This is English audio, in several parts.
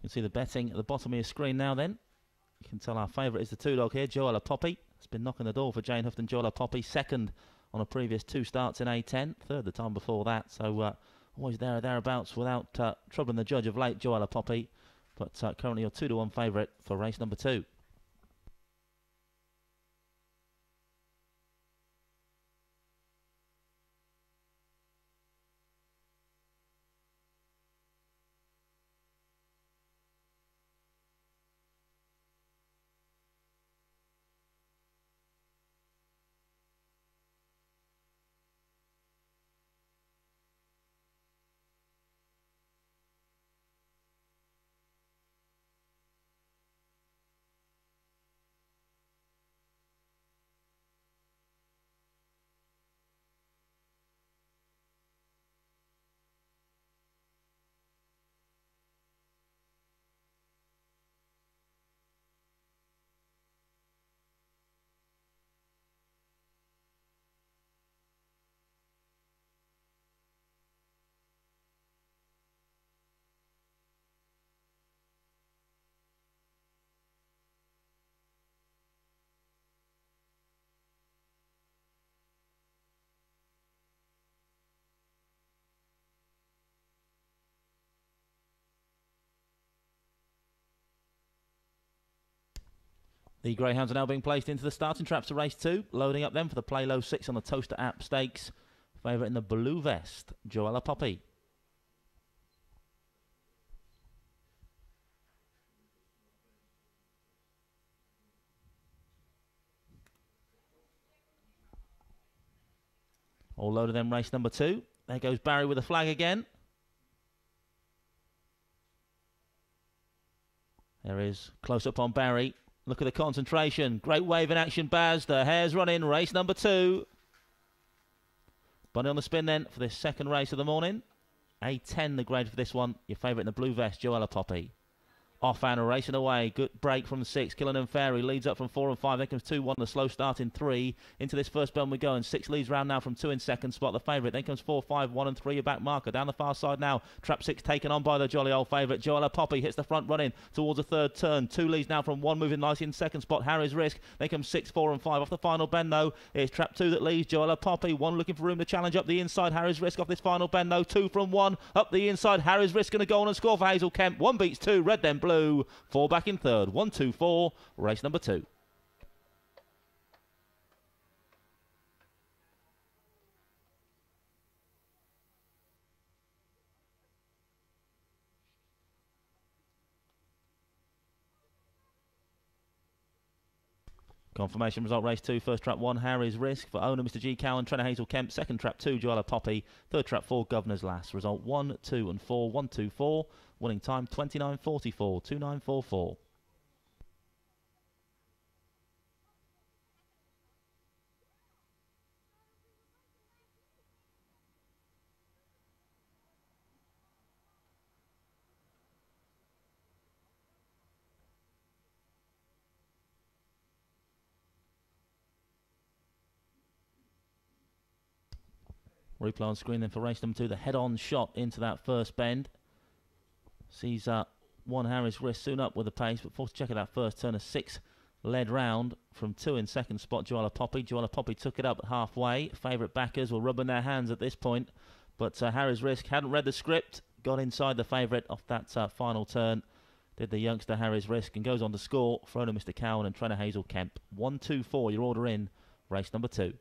You can see the betting at the bottom of your screen now then. You can tell our favourite is the 2 dog here, JESTER. It's been knocking the door for Jane Houghton, JESTER. Second on a previous 2 starts in A10. Third the time before that. So always there or thereabouts without troubling the judge of late, JESTER. But currently your 2-1 favourite for race number 2. The Greyhounds are now being placed into the starting traps to race 2. Loading up then for the Play Low 6 on the Towcester app stakes. Favourite in the blue vest, JESTER. All loaded then race number 2. There goes Barry with the flag again. There is close up on Barry. Look at the concentration. Great wave in action, Baz. The hare's running. Race number 2. Bunny on the spin then for this second race of the morning. A10 the grade for this one. Your favourite in the blue vest, JESTER. Off and racing away. Good break from 6. Killen Fairy leads up from 4 and 5. Then comes 2-1. The slow start in 3. Into this first bend we go. And 6 leads round now from 2 in second spot. The favourite. Then comes 4, 5, 1 and 3. Your back marker. Down the far side now. Trap 6 taken on by the jolly old favourite. JESTER hits the front running towards the third turn. 2 leads now from 1 moving nicely in second spot. Harry's Risk. Then comes 6, 4 and 5. Off the final bend though. It's Trap 2 that leads. JESTER. 1 looking for room to challenge up the inside. Harry's Risk off this final bend though. 2 from 1. Up the inside. Harry's Risk going to go on and score for Hazel Kemp. 1 beats 2. Red then blue. 4 back in third. 1, 2, 4. Race number 2. Confirmation result race 2. First trap 1, Harry's Risk for owner Mr. G. Cowan, trainer Hazel Kemp. Second trap 2, JESTER. Third trap 4, Governor's Lass. Result 1, 2 and 4. 1, 2, 4. Winning time 29.44. 29.44. Replay on screen then for race number 2. The head-on shot into that first bend. Sees 1 Harry's Risk soon up with the pace, but forced to check at that first turn. A 6 led round from 2 in second spot. JESTER took it up halfway. Favourite backers were rubbing their hands at this point, but Harry's Risk hadn't read the script. Got inside the favourite off that final turn. Did the youngster Harry's Risk and goes on to score for owner Mr. Cowan and trainer Hazel Kemp. 1, 2, 4. Your order in race number 2.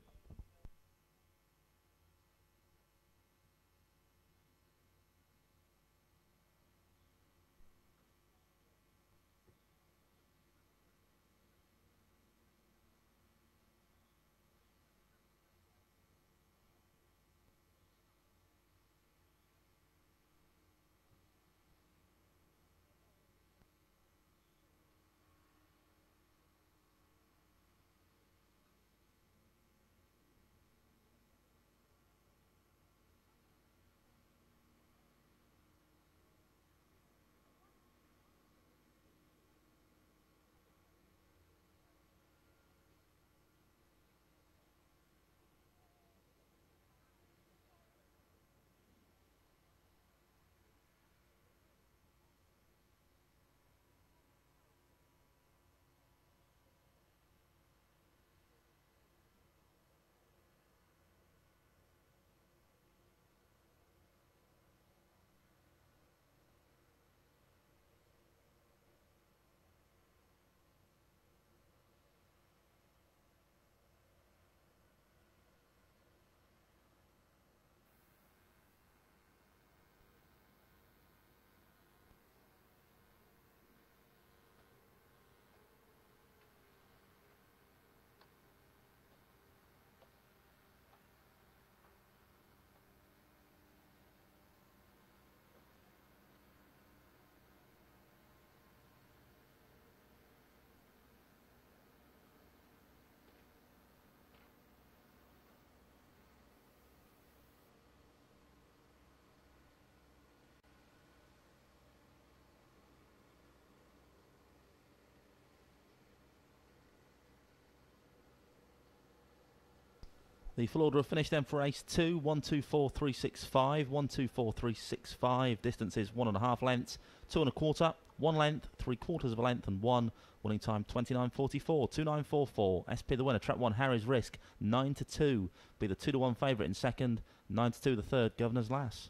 The full order of finish then for race 2, 124.365, 124.365. Distance is 1.5 lengths, 2 1/4, 1 length, 3/4 of a length, and 1. Winning time 29.44, 29.44. SP the winner, track 1, Harry's Risk, 9-2. Be the 2-1 favourite in second, 9-2 the third, Governor's Lass.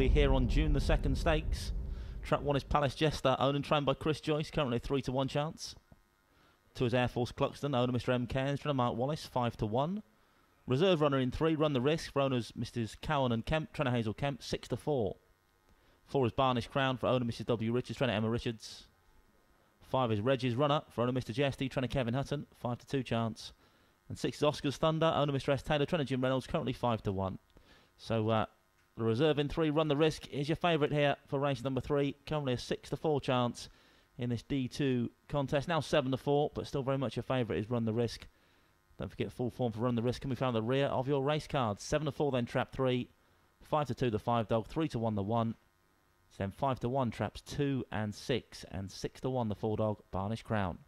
Derby here on June the 2nd Stakes. Trap 1 is Palace Jester, owned and trained by Chris Joyce, currently a 3 to 1 chance. 2 is Air Force Cluxton, owner Mr. M.K. and trainer Mark Wallace, 5 to 1. Reserve runner in 3, Run the Risk, for owners Mrs. Cowan and Kemp, trainer Hazel Kemp, 6 to 4. 4 is Barnish Crown, for owner Mrs. W. Richards, trainer Emma Richards. 5 is Reggie's Runner, for owner Mr. Jesty, trainer Kevin Hutton, 5 to 2 chance. And 6 is Oscar's Thunder, owner Mr. S. Taylor, trainer Jim Reynolds, currently 5 to 1. So the reserve in 3, Run the Risk, is your favourite here for race number 3. Currently a 6 to 4 chance in this D2 contest. Now 7 to 4, but still very much your favourite is Run the Risk. Don't forget full form for Run the Risk can be found at the rear of your race cards. 7 to 4 then Trap 3, 5 to 2 the 5 dog, 3 to 1 the 1. Then 5 to 1 Traps 2 and 6, and 6 to 1 the 4 dog, Barnish Crown.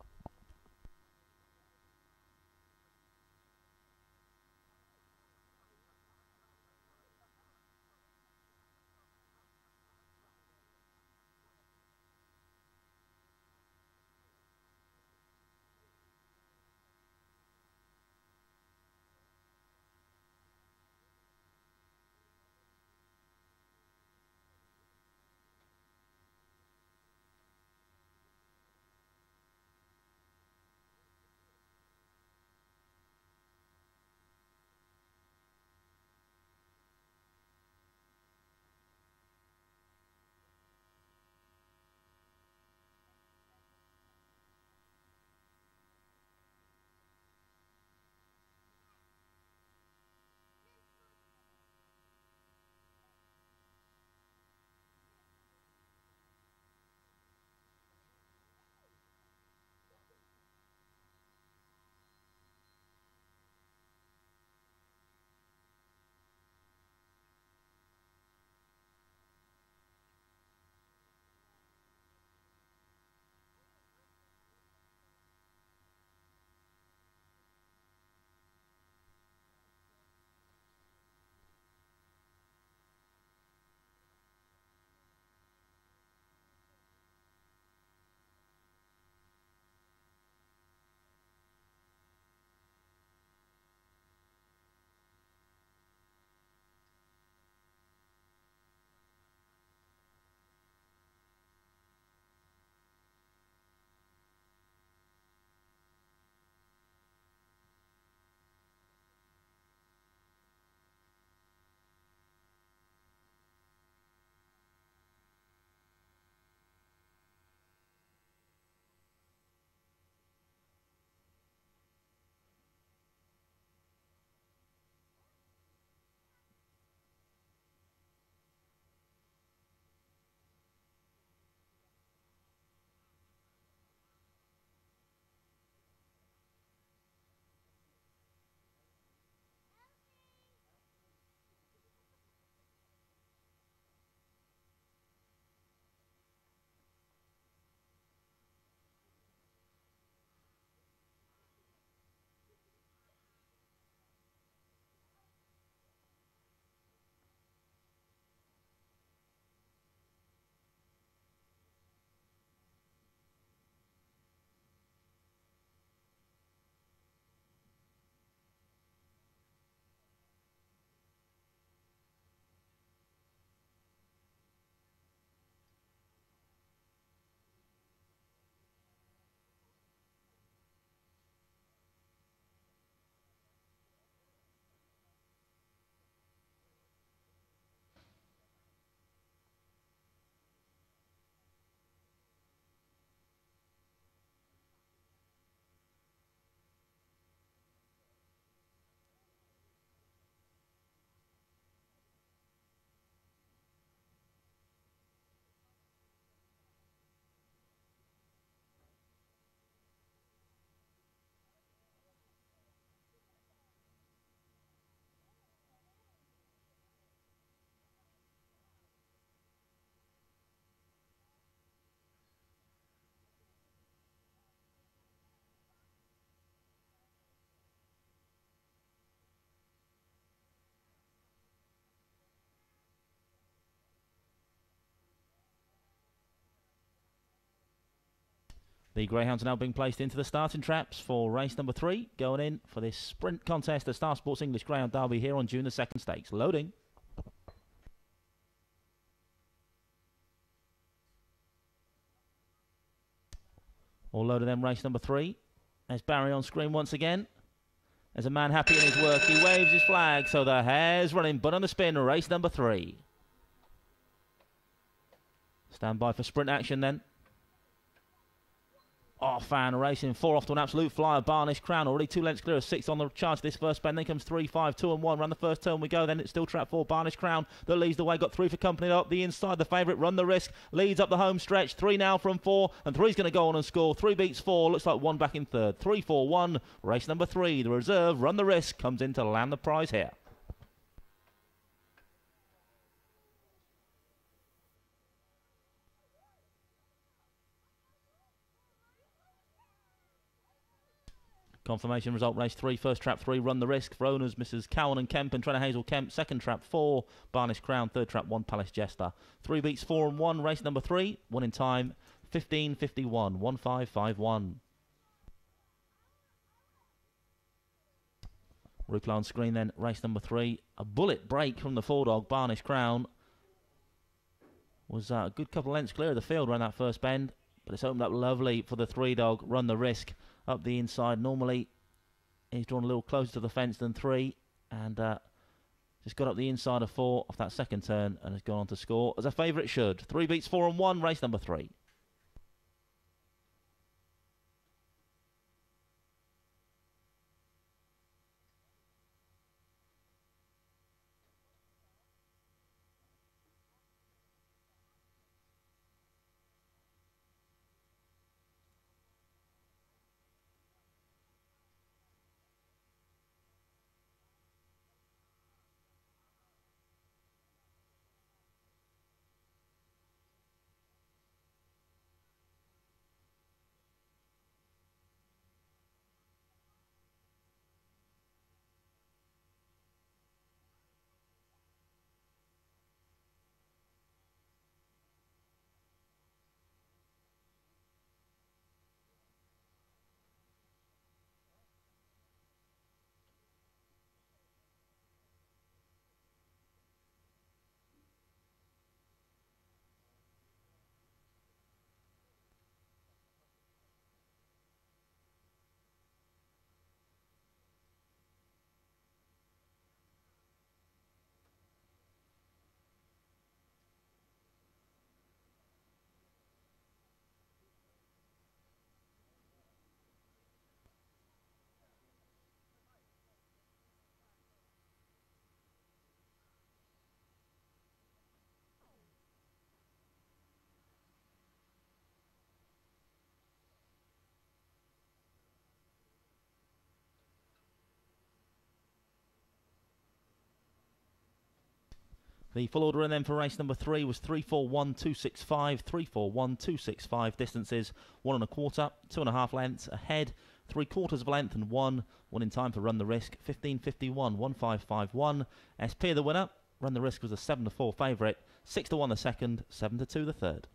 The Greyhounds are now being placed into the starting traps for race number 3, going in for this sprint contest, the Star Sports English Greyhound Derby here on June the 2nd Stakes. Loading. All loaded then, race number 3. There's Barry on screen once again. There's a man happy in his work. He waves his flag, so the hare's running, but on the spin, race number 3. Stand by for sprint action then. Oh, Fan racing 4 off to an absolute flyer. Barnish Crown already 2 lengths clear of 6 on the charge this first bend. Then comes 3, 5, 2 and 1. Round the first turn we go. Then it's still trap 4. Barnish Crown that leads the way. Got 3 for company up the inside. The favourite Run the Risk leads up the home stretch. 3 now from 4. And 3's going to go on and score. 3 beats 4. Looks like 1 back in third. 3, 4, 1. Race number 3. The reserve Run the Risk comes in to land the prize here. Confirmation result, race 3, first trap 3, Run the Risk. For owners, Mrs. Cowan and Kemp and Trainer Hazel Kemp. Second trap 4, Barnish Crown. Third trap 1, Palace Jester. 3 beats 4 and 1, race number 3. 1 in time, 15.51, 1551. Replay on screen then, race number 3. A bullet break from the 4-dog, Barnish Crown. Was a good couple of lengths clear of the field around that first bend. But it's opened up lovely for the 3-dog, Run the Risk. Up the inside, normally he's drawn a little closer to the fence than 3, and just got up the inside of 4 off that second turn and has gone on to score as a favourite should. 3 beats 4 and 1, race number 3. The full order and then for race number 3 was 3-4-1-2-6-5, 3-4-1-2-6-5. Distances 1 1/4, 2 1/2 lengths ahead, 3/4 of a length and 1 in time for Run the Risk. 15.51, 1551. SP the winner. Run the Risk was a 7-4 favourite, 6-1 the second, 7-2 the third.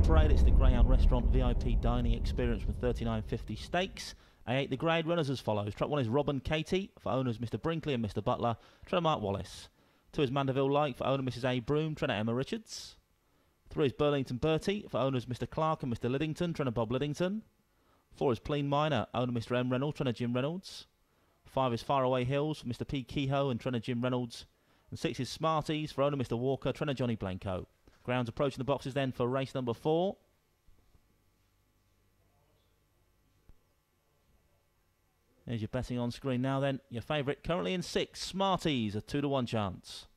Parade. It's the Greyhound Restaurant VIP Dining Experience from 39.50 stakes. A8 the grade runners as follows. Track 1 is Robin Katie for owners Mr. Brinkley and Mr. Butler. Trainer Mark Wallace. 2 is Mandeville Like for owner Mrs. A. Broom. Trainer Emma Richards. 3 is Burlington-Bertie for owners Mr. Clark and Mr. Liddington. Trainer Bob Liddington. 4 is Clean Miner, owner Mr. M. Reynolds. Trainer Jim Reynolds. 5 is Faraway Hills for Mr. P. Kehoe and Trainer Jim Reynolds. And 6 is Smarties for owner Mr. Walker. Trainer Johnny Blanco. Grounds approaching the boxes then for race number 4. There's your betting on screen now then. Your favourite currently in 6, Smarties, a 2-to-1 chance.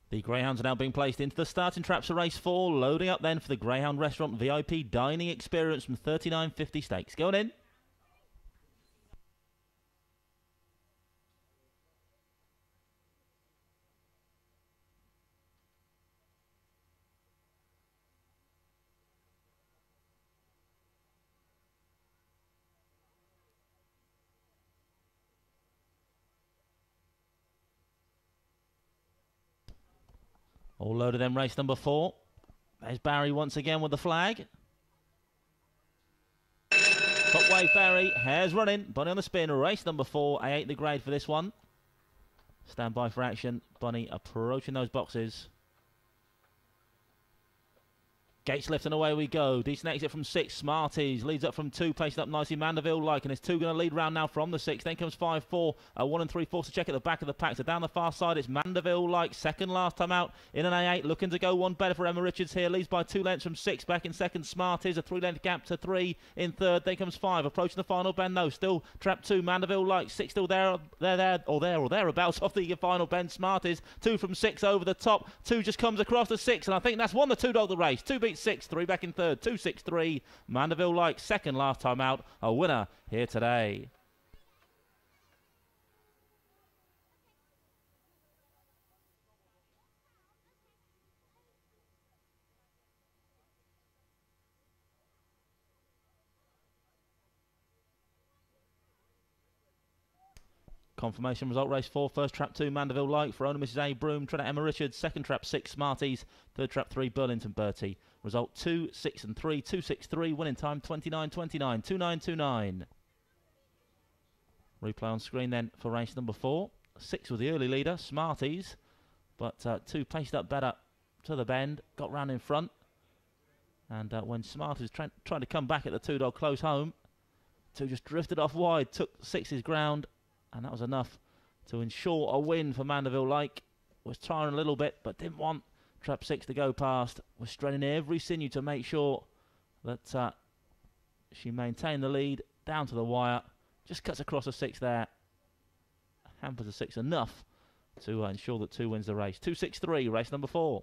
The Greyhounds are now being placed into the starting traps for race 4. Loading up then for the Greyhound Restaurant VIP Dining Experience from 39.50 stakes. Going in. All loaded in race number 4. There's Barry once again with the flag. Top wave Barry, hares running, Bunny on the spin, race number 4, A8 the grade for this one. Stand by for action, Bunny approaching those boxes. Gates left and away we go. Decent exit from 6. Smarties leads up from 2, pacing up nicely. Mandeville Like, and there's 2 going to lead round now from the 6. Then comes 5, 4, 1 and 3 4 to check at the back of the pack. So down the far side, it's Mandeville Like, second last time out in an A8. Looking to go one better for Emma Richards here. Leads by 2 lengths from 6. Back in second, Smarties. A 3-length gap to 3 in third. Then comes 5. Approaching the final bend though. Still trap 2. Mandeville Like, 6 still there or thereabouts off the final bend. Smarties 2 from 6 over the top. 2 just comes across the 6, and I think that's won the 2 dog the race. 2 beats Complete 6, 3 back in third, 2-6-3. Mandeville Like, second last time out, a winner here today. Confirmation result, race 4, first trap 2, Mandeville Like, for owner Mrs. A. Broom, trainer Emma Richards, second trap 6, Smarties, third trap 3, Burlington-Bertie. Result 2, 6 and 3, 2-6-3, winning time 29-29, 2-9-2-9. Replay on screen then for race number 4. 6 was the early leader, Smarties, but 2 paced up better to the bend, got round in front. And when Smarties trying to come back at the 2-dog close home, 2 just drifted off wide, took 6's ground. And that was enough to ensure a win for Mandeville Like. Was trying a little bit, but didn't want trap 6 to go past. Was straining every sinew to make sure that she maintained the lead down to the wire. Just cuts across a 6 there. Hampers a 6 enough to ensure that 2 wins the race. 2-6-3, race number 4.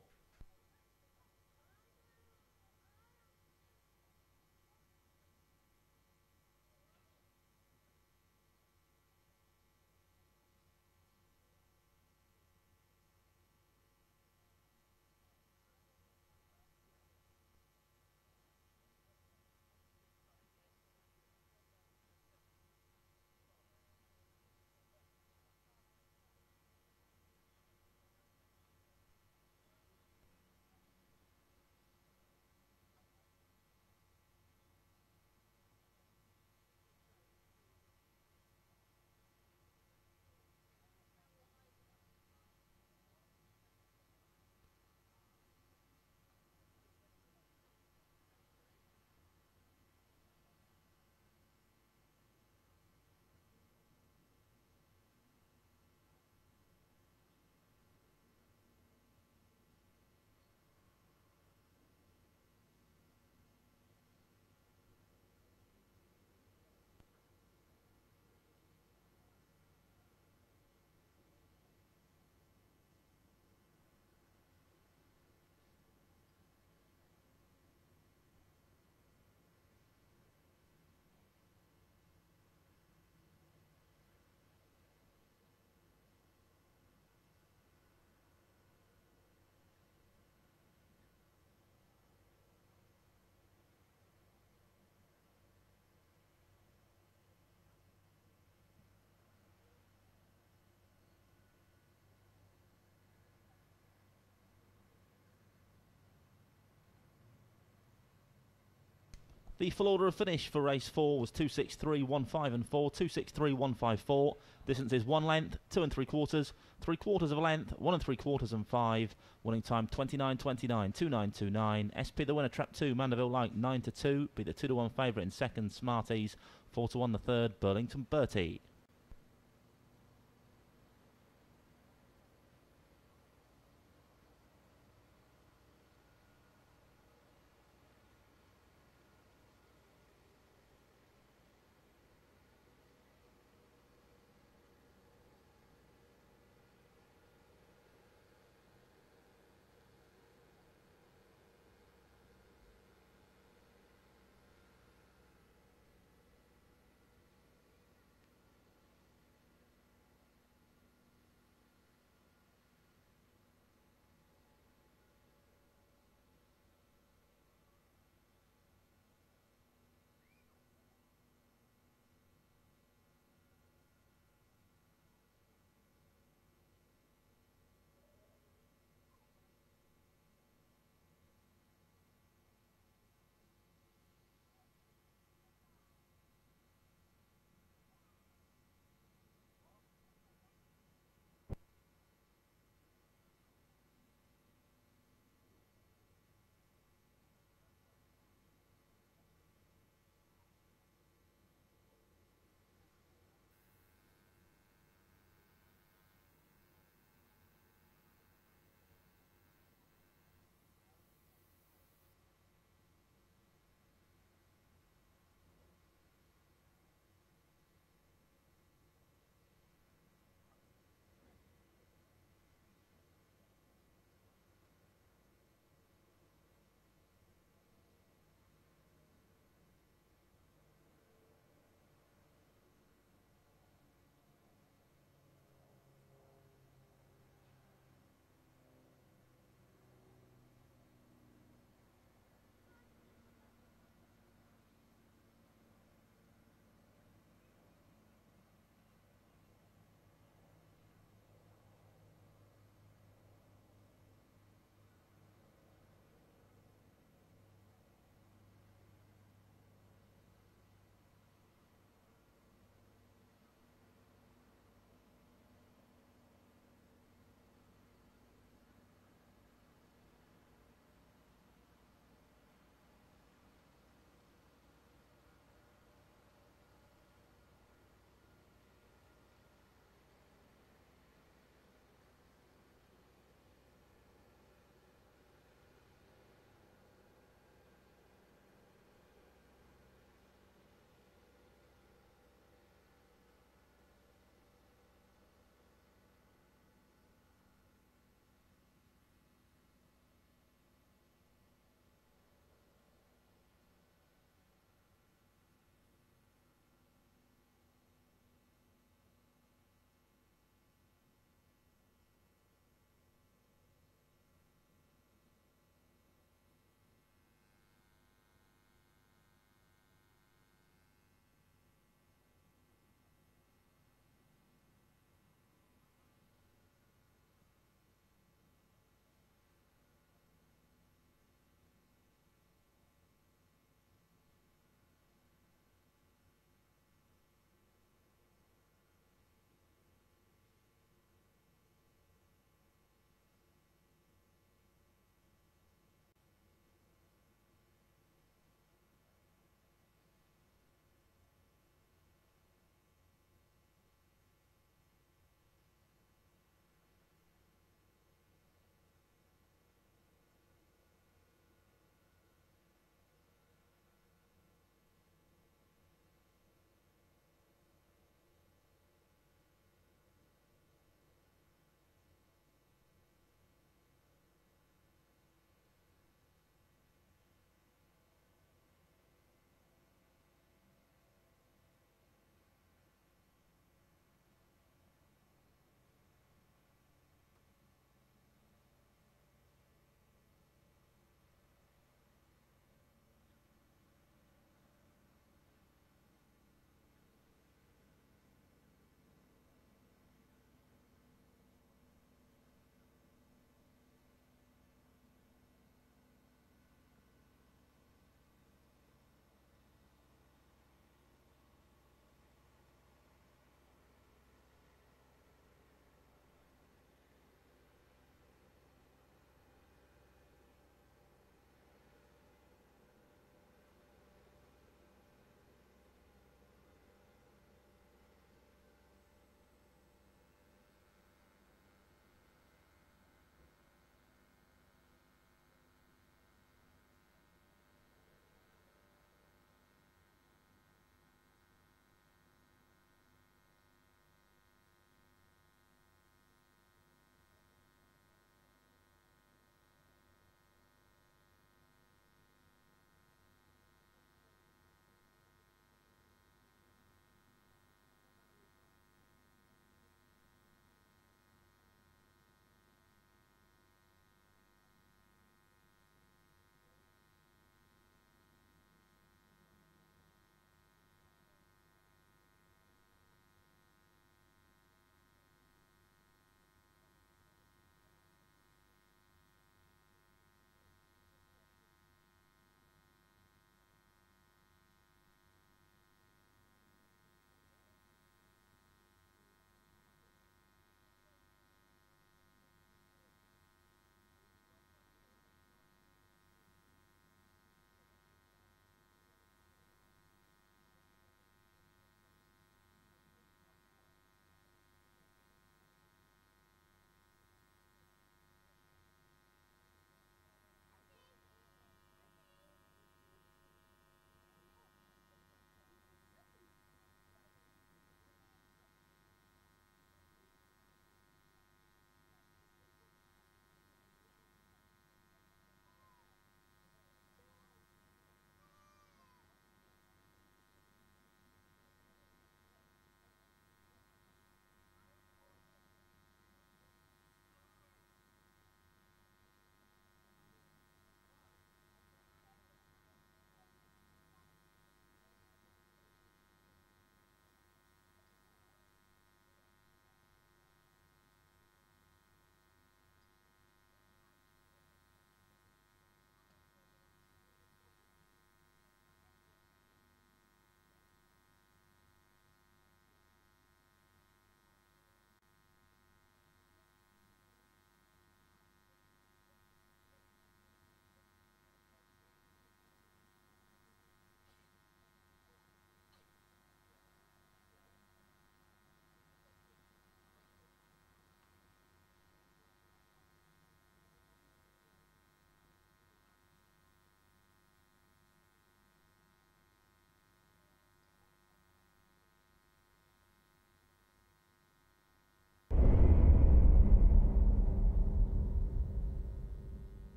The full order of finish for race 4 was 2-6-3, 1-5 and 4, 2-6-3, 1-5, 4. Distance is 1 length, 2 3/4, 3/4 of a length, 1 3/4 and 5. Winning time 29-29, 2-9-2-9. SP the winner, trap 2, Mandeville Like 9-2. Be the 2-1 favourite in second, Smarties 4-1 the third, Burlington-Bertie.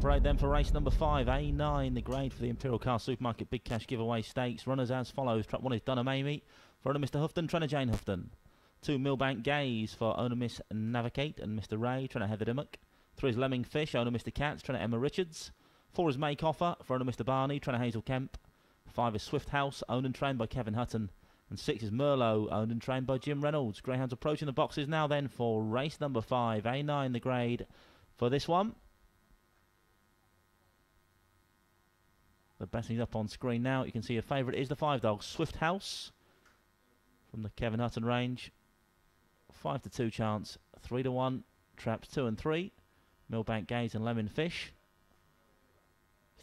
parade then for race number 5, A9, the grade for the Imperial Car Supermarket Big Cash Giveaway Stakes. Runners as follows. Track 1 is Dunham Amy for owner Mr. Houghton, trainer Jane Houghton. 2, Millbank Gaze for owner Miss Navigate and Mr. Ray, trainer Heather Dimmock. 3 is Lemming Fish, owner Mr. Katz, trainer Emma Richards. 4 is Make Offer for owner Mr. Barney, trainer Hazel Kemp. 5 is Swift House, owned and trained by Kevin Hutton. And 6 is Merlot, owned and trained by Jim Reynolds. Greyhounds approaching the boxes now then for race number 5, A9, the grade for this one. The betting's up on screen now. You can see a favourite is the 5 dog, Swift House, from the Kevin Hutton range. 5-2 chance, 3-1, traps 2 and 3. Millbank Gaze and Lemon Fish.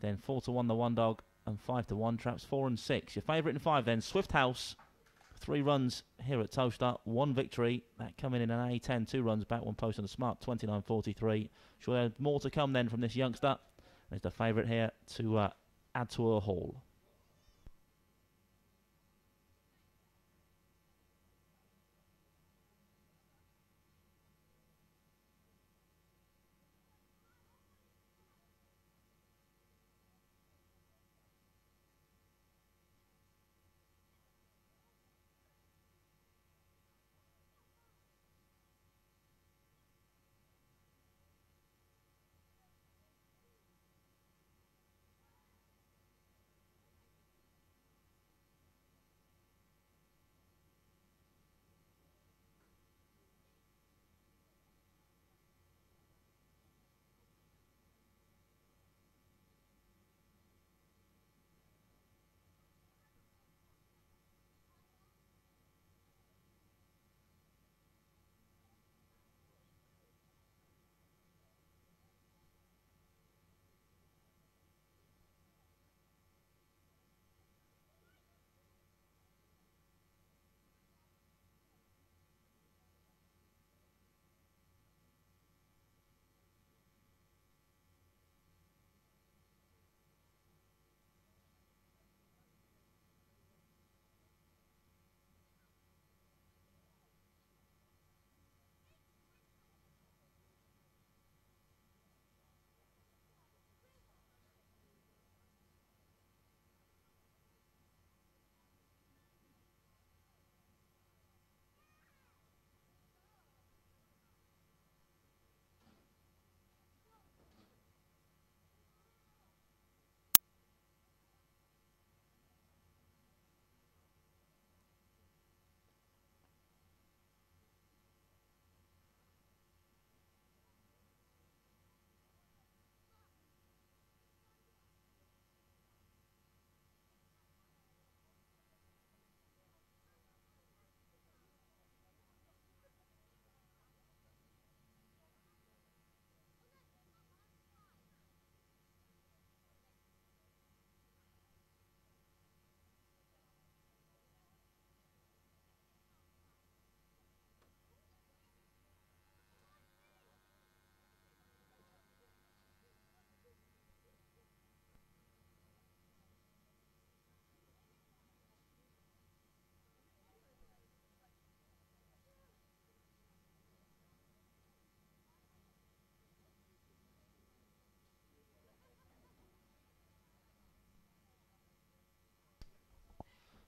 Then 4-1 the 1 dog and 5-1 traps 4 and 6. Your favourite in 5 then, Swift House. 3 runs here at Towcester, 1 victory. That coming in an A10, 2 runs back, 1 post on the smart, 29.43. Sure, there's more to come then from this youngster. There's the favourite here to add to her haul.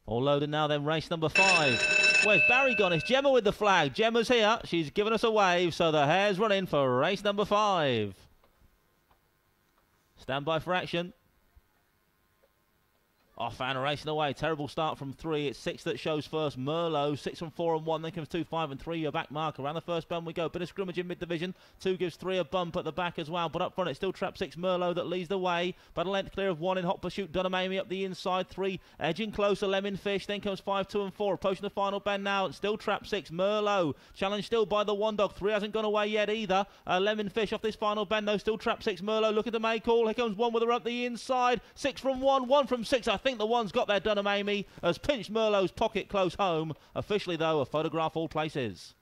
All loaded now then, race number 5. Where's Barry gone? It's Gemma with the flag. Gemma's here. She's given us a wave, so the hare's running for race number 5. Stand by for action. Off and racing away. Terrible start from 3. It's 6 that shows first. Merlot, 6 from 4 and 1. Then comes 2, 5 and 3. Your back marker. Around the first bend we go. Bit of scrimmage in mid-division. 2 gives 3 a bump at the back as well. But up front it's still trap 6 Merlot that leads the way. But a length clear of 1 in hot pursuit. Dunham Amy up the inside. 3 edging closer. Lemon Fish. Then comes 5, 2 and 4. Approaching the final bend now. It's still trap 6 Merlot. Challenged still by the 1 dog. 3 hasn't gone away yet either. Lemon Fish off this final bend though. Still trap 6 Merlot. Looking to make call. Here comes 1 with her up the inside. 6 from 1. 1 from 6. I think the 1's got there. Dunham Amy has pinched Merlot's pocket close home. Officially, though, a photograph all places.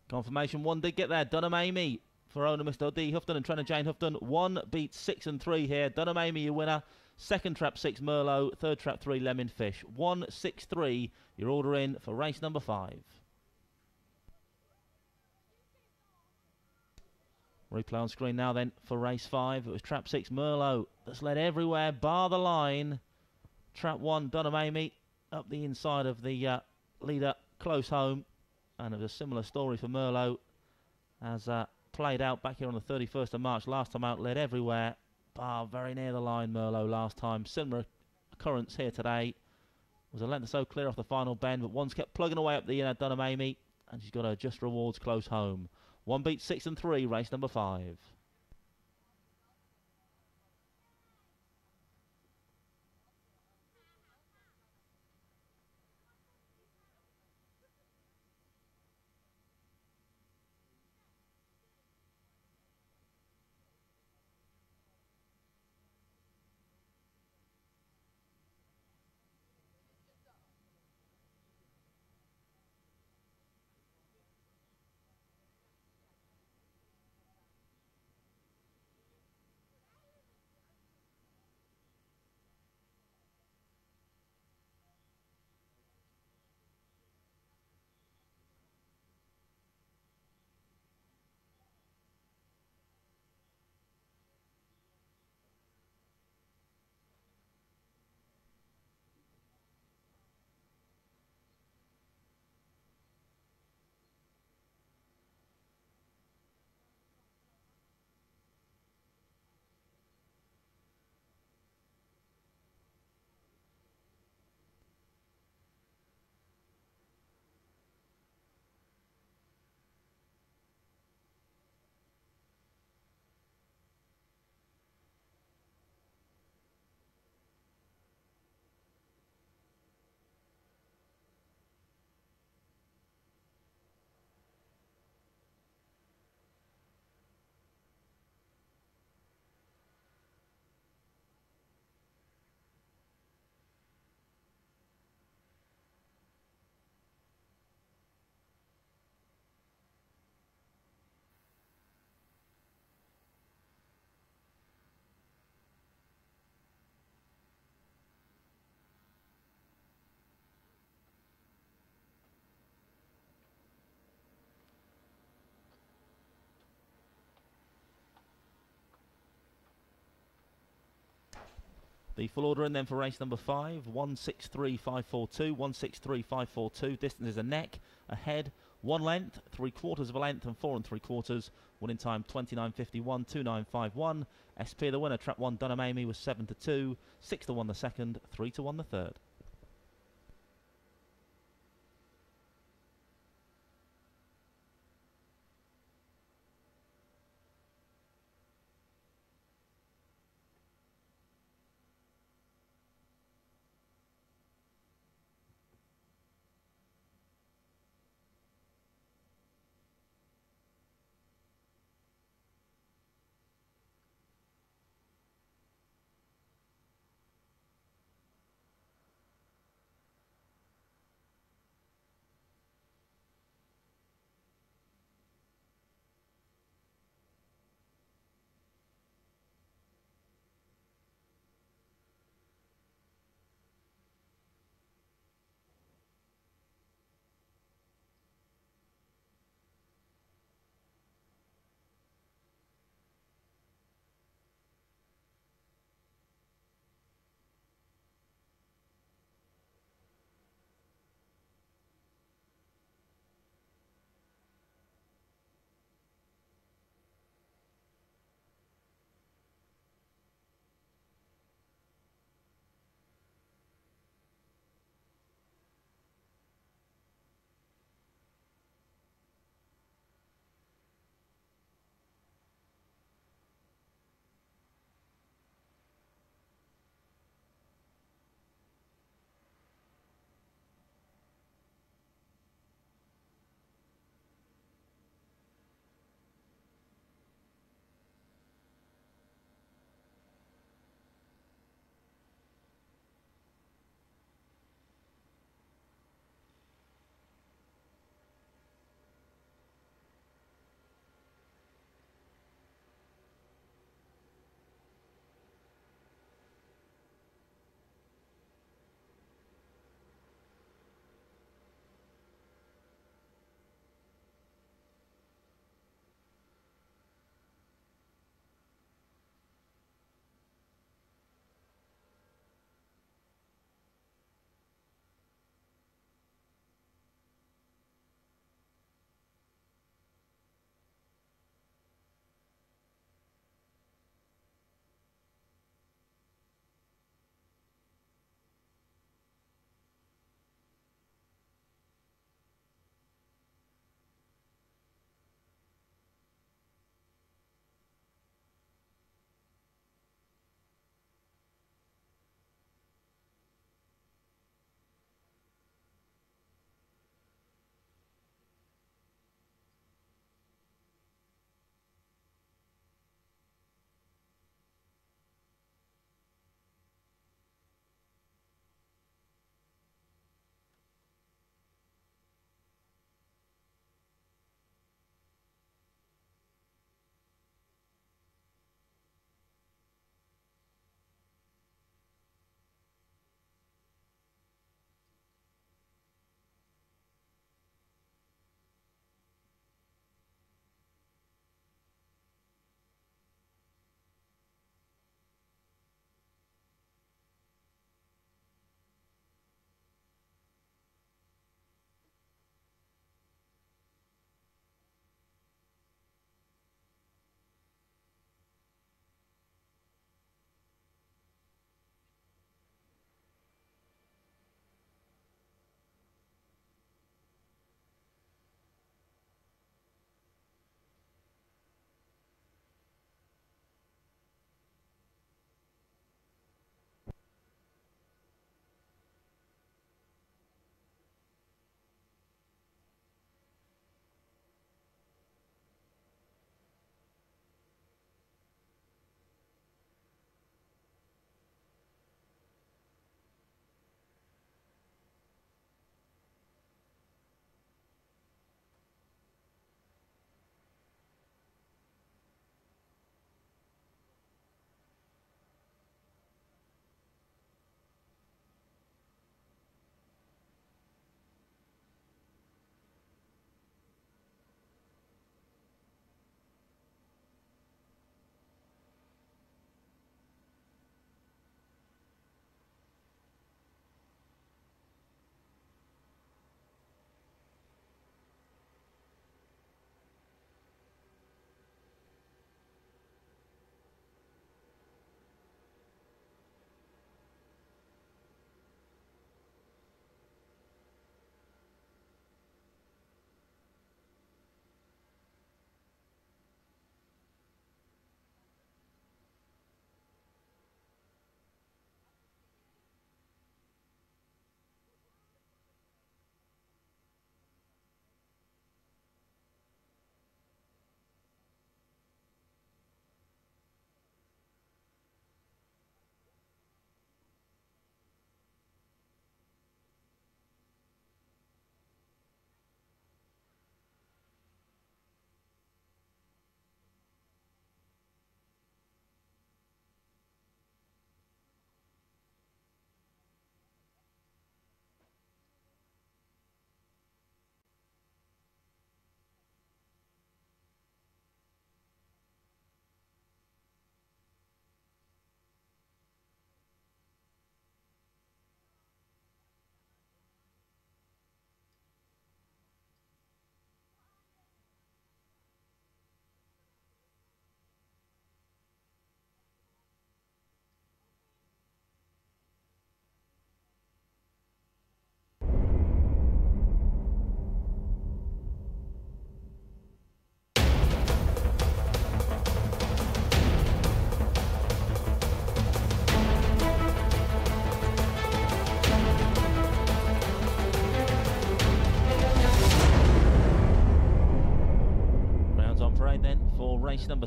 Confirmation 1 did get there. Dunham Amy for owner Mr. D. Houghton and trainer Jane Houghton. 1 beats 6 and 3 here. Dunham Amy, your winner. Second trap 6 Merlot. Third trap 3 Lemon Fish. 163. Your order in for race number 5. Replay on screen now then for race 5. It was trap 6 Merlot that's led everywhere bar the line. Trap 1 DUNHAM up the inside of the leader close home. And it was a similar story for Merlot as played out back here on the 31st of March. Last time out led everywhere bar very near the line Merlot last time. Similar occurrence here today. Was a length or so clear off the final bend, but one's kept plugging away up the DUNHAM and she's got her Just Rewards close home. 1 beat 6 and 3, race number 5. The full order in then for race number 5, 163.542, 163.542. Distance is a neck, a head, 1 length, 3/4 of a length, and 4 3/4. Winning time 29.51, 29.51. SP the winner, trap 1 DUNHAM was 7-2, 6-1 the second, 3-1 the third.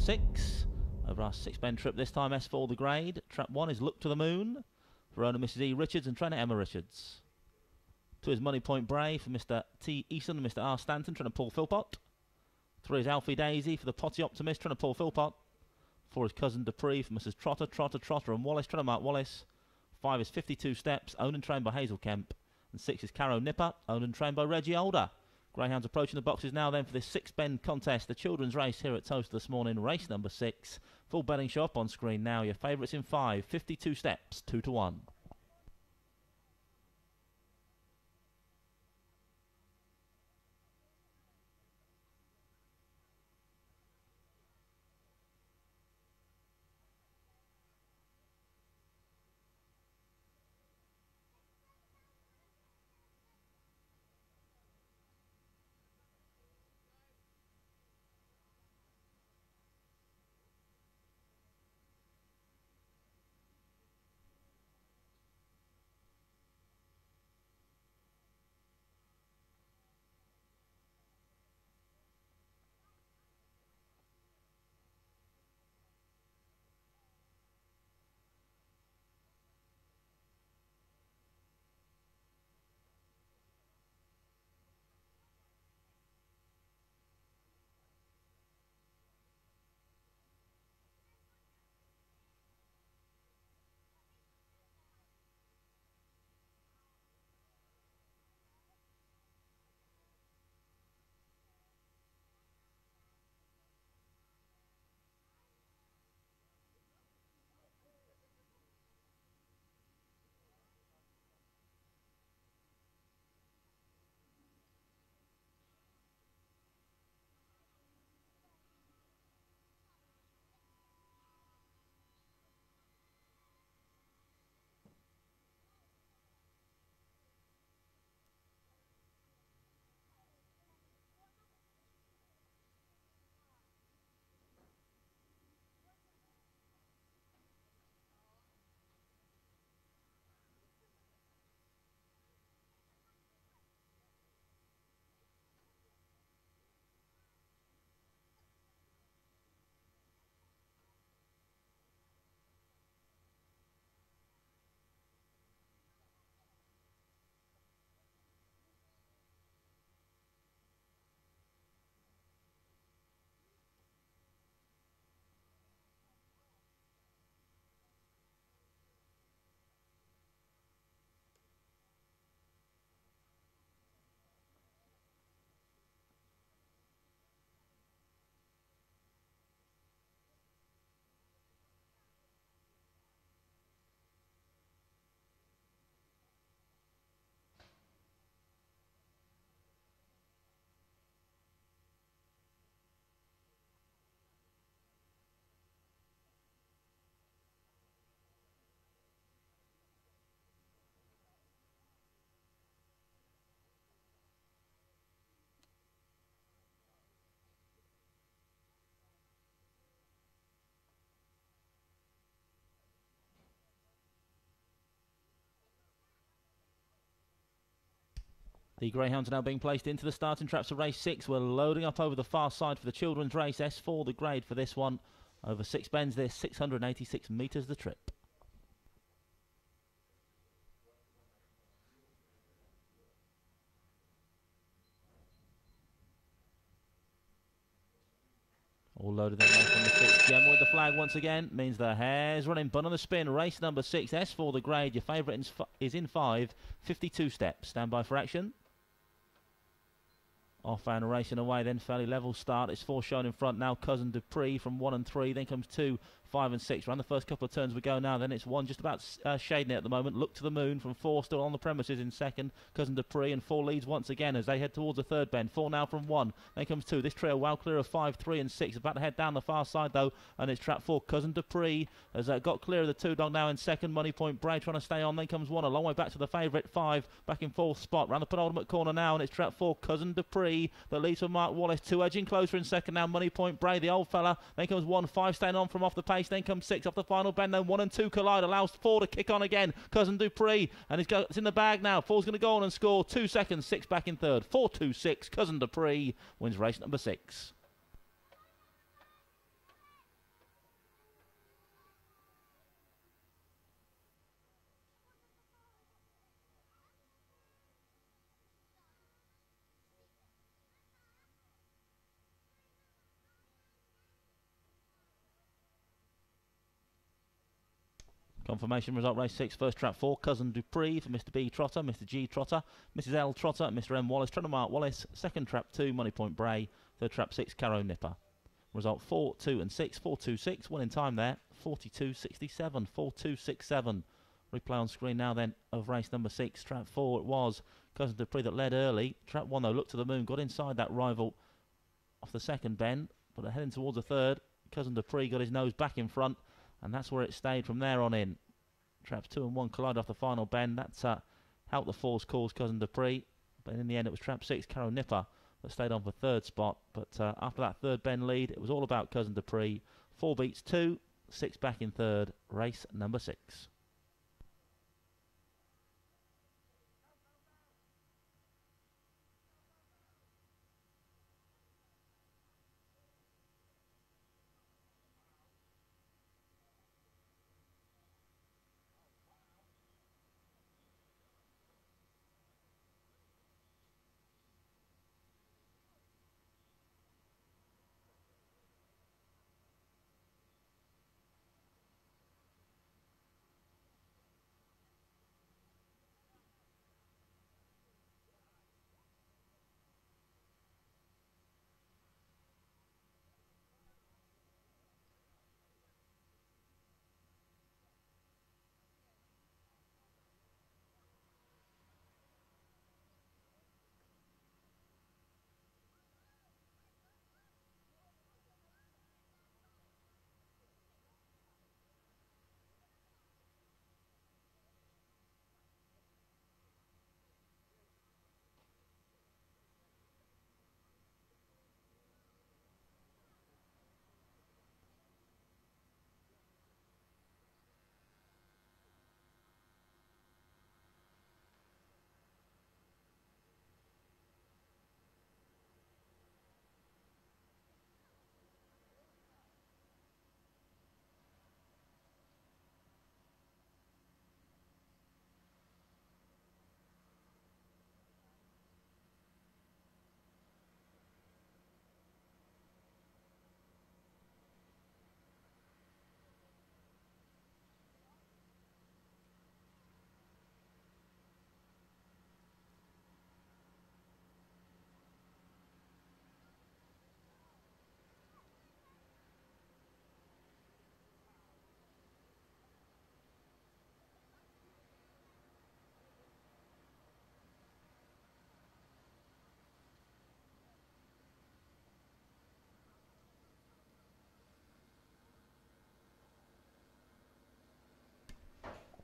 6. Over our 6-bend trip this time, S4 the grade. Trap 1 is Look to the Moon for owner Mrs. E. Richards and trainer Emma Richards. 2 is Money Point Bray for Mr. T. Easton and Mr. R. Stanton, trying to Paul Philpott. 3 is Alfie Daisy for the Potty Optimist, trying to Paul Philpott. 4 is Cousin Dupree for Mrs. Trotter and Wallace, trying to Mark Wallace. 5 is 52 Steps, owned and trained by Hazel Kemp. And 6 is Caro Nipper, owned and trained by Reggie Older. Greyhounds approaching the boxes now then for this 6-bend contest, the children's race here at Towcester this morning, race number 6. Full betting show up on screen now. Your favourites in 5, 52 Steps, 2-1. The Greyhounds are now being placed into the starting traps of race 6. We're loading up over the far side for the children's race. S4 the grade for this one. Over 6 bends, this 686 metres the trip. All loaded there from the 6th. Gemma with the flag once again. Means the hare's running. Bun on the spin. Race number 6. S4 the grade. Your favourite is in 5. 52 steps. Stand by for action. Off and racing away then. Fairly level start. It's 4 shown in front now. Cousin Dupree from 1 and 3. Then comes 2, 5 and 6. Around the first couple of turns we go now. Then it's 1 just about shading it at the moment. Look to the Moon from 4 still on the premises in second. Cousin Dupree and 4 leads once again as they head towards the third bend. 4 now from 1. Then comes 2. This trio well clear of 5, 3 and 6. About to head down the far side though. And it's trap 4. Cousin Dupree has got clear of the 2 dog now in second. Money Point Bray trying to stay on. Then comes 1 a long way back to the favourite. 5 back in 4th spot. Round the penultimate corner now. And it's trap 4. Cousin Dupree that leads for Mark Wallace. 2 edging closer in second now. Money Point Bray the old fella. Then comes 1. 5 staying on from off the pace. Then comes 6 off the final bend. Then 1 and 2 collide. Allows 4 to kick on again. Cousin Dupree. And it's in the bag now. 4's going to go on and score. 2 seconds. 6 back in third. 4-2-6. Cousin Dupree wins race number 6. Confirmation result race 6, first trap 4, Cousin Dupree for Mr. B Trotter, Mr. G Trotter, Mrs. L Trotter, Mr. M Wallace, Trainer Mark Wallace, second trap 2, Money Point Bray, third trap 6, Caro Nipper. Result 4, 2 and 6, 4, 2, 6, winning time there, 42.67, 4.267. Replay on screen now then of race number 6, trap 4 it was, Cousin Dupree that led early. Trap 1 though looked to the moon, got inside that rival off the second bend, but heading towards the third, Cousin Dupree got his nose back in front, and that's where it stayed from there on in. Traps 2 and 1 collided off the final bend. That's helped the force cause Cousin Dupree. But in the end, it was trap 6, Caro Nipper, that stayed on for third spot. But after that third bend lead, it was all about Cousin Dupree. 4 beats 2, 6 back in third. Race number 6.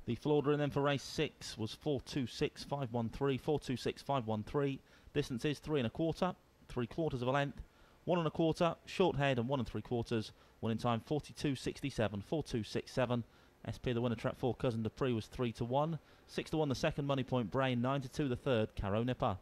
The full order in then for race 6 was 4.26.513, 4.26.513. Distance is 3 1/4, 3/4 of a length, 1 1/4, short head and 1 3/4. Winning time 42.67, 4.267. SP the winner, trap 4, Cousin Dupree was 3 to 1, 6 to 1 the second, Money Point Brain, 9 to 2 the third, Caro Nipper.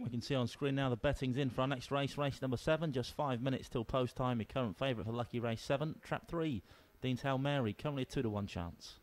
We can see on screen now the betting's in for our next race, race number 7. Just 5 minutes till post time. Your current favourite for lucky race 7. Trap 3, Dean's Hail Mary, currently a 2-to-1 chance.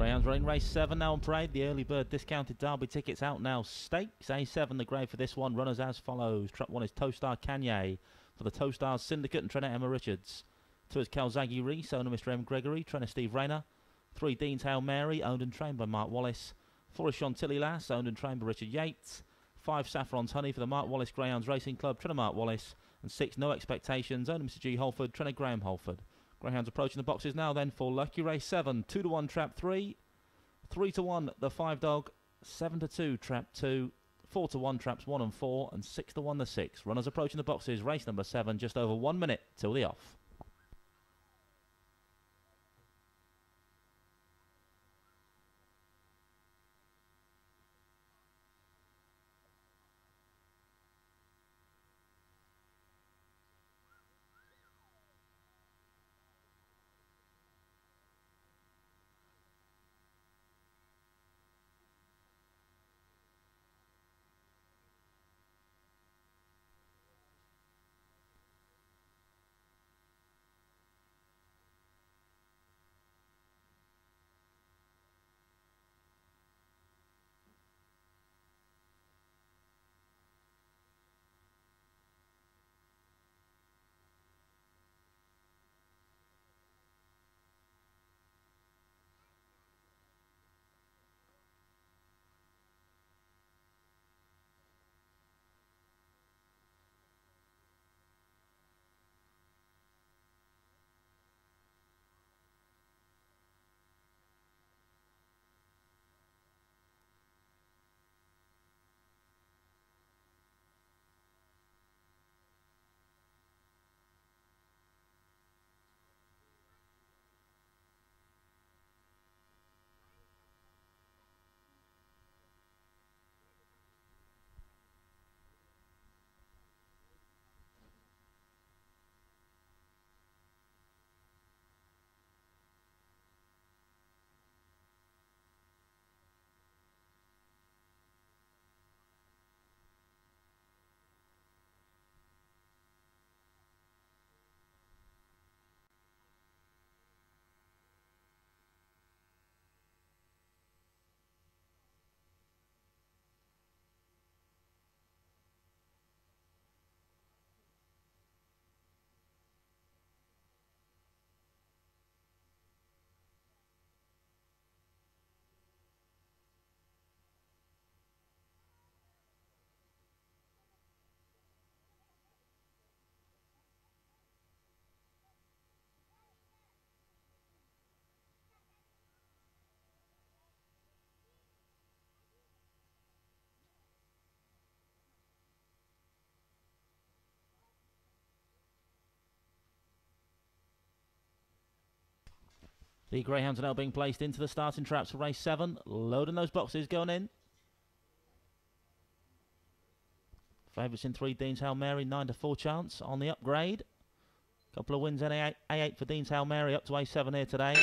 Greyhounds running race 7 now on parade. The early bird discounted Derby tickets out now. Stakes A7 the grade for this one. Runners as follows. Trap 1 is Towstar Kanye for the Towstars Syndicate and trainer Emma Richards. 2 is Calzaghe Reese, owner Mr M Gregory, trainer Steve Rayner. 3 Dean's Hail Mary, owned and trained by Mark Wallace. 4 is Chantilly Lass, owned and trained by Richard Yates. 5 Saffron's Honey for the Mark Wallace Greyhounds Racing Club, trainer Mark Wallace. And 6 No Expectations, owner Mr G Holford, trainer Graham Holford. Greyhounds approaching the boxes now then for lucky race 7. 2-to-1 trap 3. 3-to-1 the 5 dog. 7-to-2 trap 2. 4-to-1 traps 1 and 4. And 6-to-1 the 6. Runners approaching the boxes. Race number 7. Just over 1 minute till the off. The Greyhounds are now being placed into the starting traps for race 7. Loading those boxes, going in. Favourites in 3, Dean's Hail Mary, 9-4 chance on the upgrade. Couple of wins in A8 for Dean's Hail Mary, up to A7 here today.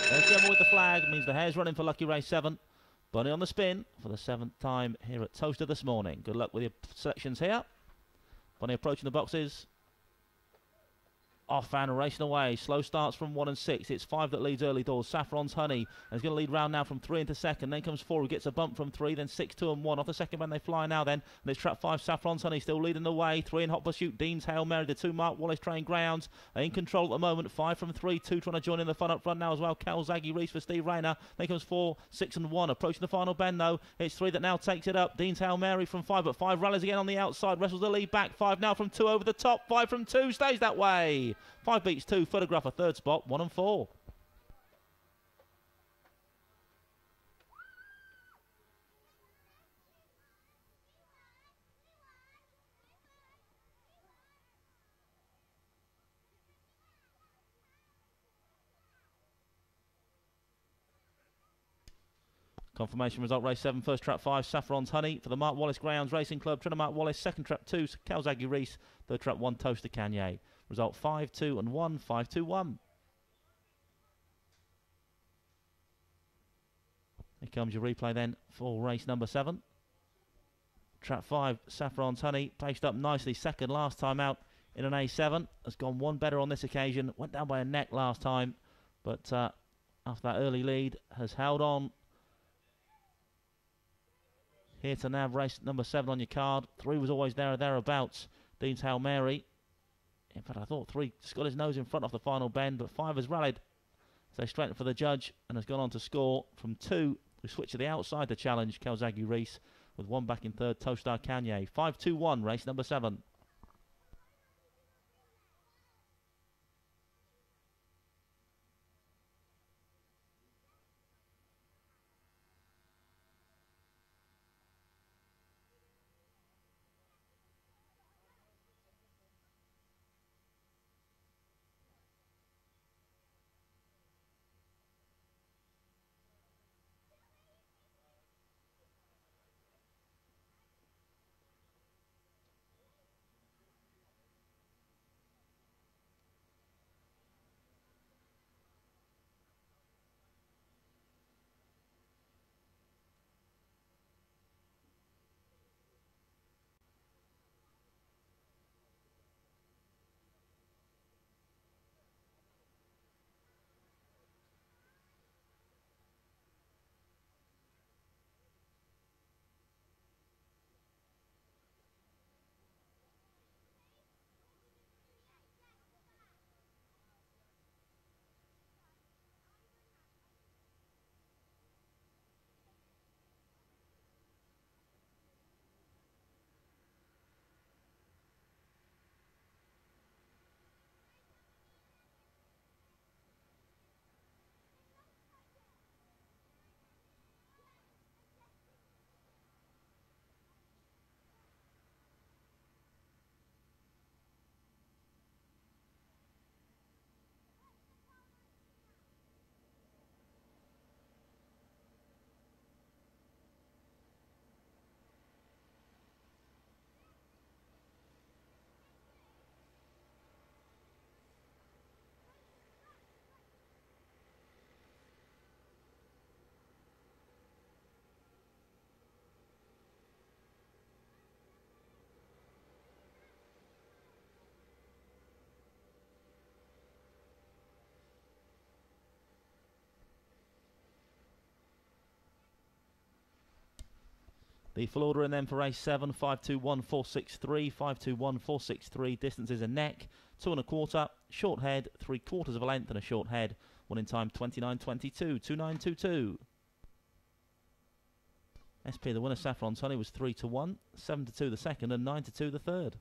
There's Gemma with the flag, means the hare's running for lucky race 7. Bunny on the spin for the 7th time here at Towcester this morning. Good luck with your selections here. Bunny approaching the boxes. Off and racing away. Slow starts from 1 and 6. It's 5 that leads early doors. Saffron's Honey is going to lead round now from 3 into second. Then comes 4 who gets a bump from 3. Then 6, 2 and 1. Off the second man they fly now then. And it's trap 5. Saffron's Honey still leading the way. 3 in hot pursuit. Dean's Hail Mary. The 2 Mark Wallace trained Greyhounds are in control at the moment. 5 from 3. 2 trying to join in the fun up front now as well. Calzaghe Reese for Steve Rayner. Then comes 4, 6 and 1. Approaching the final bend though. It's 3 that now takes it up. Dean's Hail Mary from 5. But 5 rallies again on the outside. Wrestles the lead back. 5 now from 2 over the top. 5 from 2 stays that way. 5 beats 2. Photograph a 3rd spot, 1 and 4. Confirmation result race 7, first trap 5, Saffron's Honey for the Mark Wallace Greyhounds Racing Club. Trainer Mark Wallace, second trap 2, Calzaghe Reese, third trap 1, Toaster Cagnier. Result 5, 2 and 1, 5, 2, 1. Here comes your replay then for race number 7. Trap 5, Saffron's Honey, placed up nicely, second last time out in an A7. Has gone one better on this occasion, went down by a neck last time, but after that early lead has held on. Here to nav race number 7 on your card. 3 was always there or thereabouts. Dean's Hail Mary. In fact, I thought 3 just got his nose in front off the final bend, but 5 has rallied. So straightened for the judge and has gone on to score from 2. We switch to the outside to challenge Calzaghe Reese with 1 back in 3rd, Toaster Cagnier. 5-2-1, race number 7. The full order in then for race 7, 5-2-1-4-6-3, 5-2-1-4-6-3. Distance is a neck, 2 1/4, short head, 3/4 of a length and a short head. 1 in time 29.22, 29.22. SP, the winner, Saffron's Honey, was 3-1, 7-2 the second and 9-2 the third.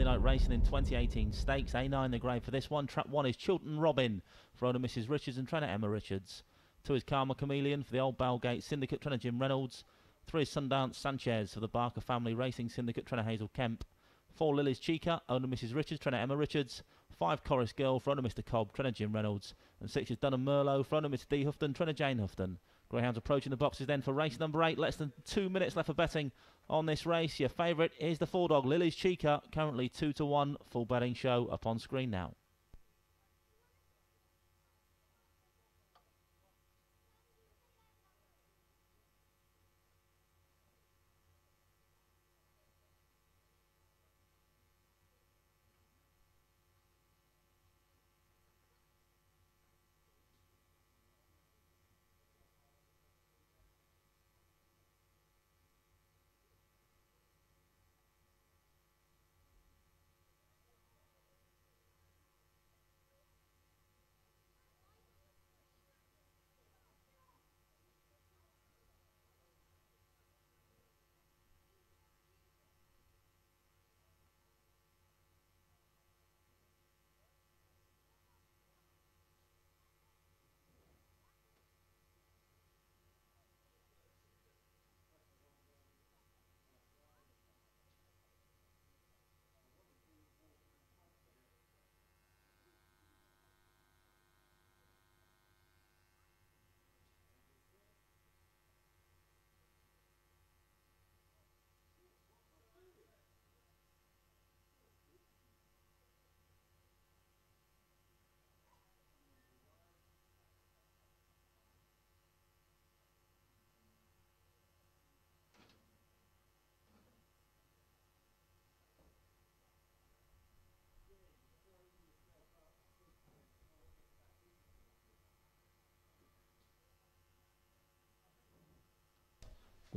Friday night racing in 2018 stakes. A9 the grade for this one. Trap 1 is Chilton Robin for owner Mrs. Richards and trainer Emma Richards. 2 is Karma Chameleon for the Old Bowgate Syndicate, trainer Jim Reynolds. 3 is Sundance Sanchez for the Barker Family Racing Syndicate, trainer Hazel Kemp. 4 Lily's Chica, owner Mrs. Richards, trainer Emma Richards. 5 Chorus Girl for owner Mr. Cobb, trainer Jim Reynolds. And 6 is Dunham Merlot for owner Mr. D. Houghton, trainer Jane Houghton. Greyhounds approaching the boxes then for race number 8. Less than 2 minutes left for betting on this race. Your favourite is the 4 dog Lily's Chica, currently 2-1. Full betting show up on screen now.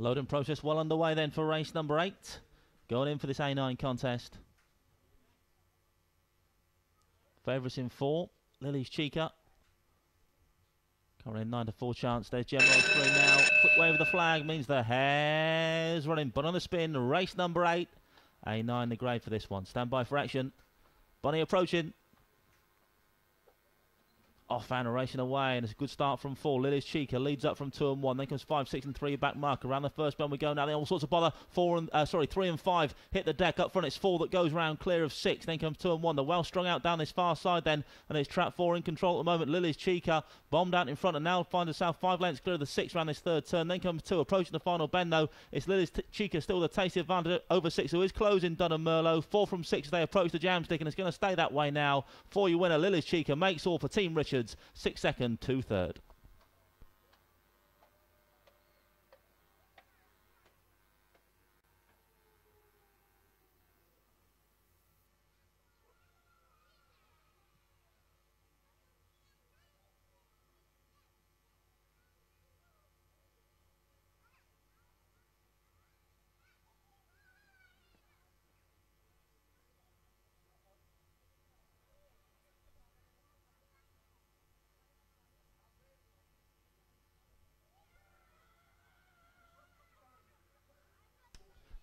Loading process well underway then for race number 8. Going in for this A9 contest. Favourites in 4. Lily's Chica. Currently 9-4 chance. There's Gemma on screen now. Quick wave of the flag means the hare's running. But on the spin, race number 8. A9 the grade for this one. Stand by for action. Bunny approaching. Off and racing away, and it's a good start from 4. Lily's Chica leads up from 2 and 1. Then comes 5, 6 and 3 back mark. Around the first bend we go now. Then all sorts of bother. 3 and 5 hit the deck. Up front it's 4 that goes round clear of 6. Then comes 2 and 1. They're well strung out down this far side then, and it's trap 4 in control at the moment. Lily's Chica bombed out in front and now finds herself 5 lengths clear of the 6 round this third turn. Then comes 2 approaching the final bend though. It's Lily's Chica still the tasty advantage over 6, who is closing Dunham Merlot. 4 from 6 as they approach the jam stick, and it's going to stay that way now. For your winner, Lily's Chica makes all for Team Richards. 6 seconds. 2 third.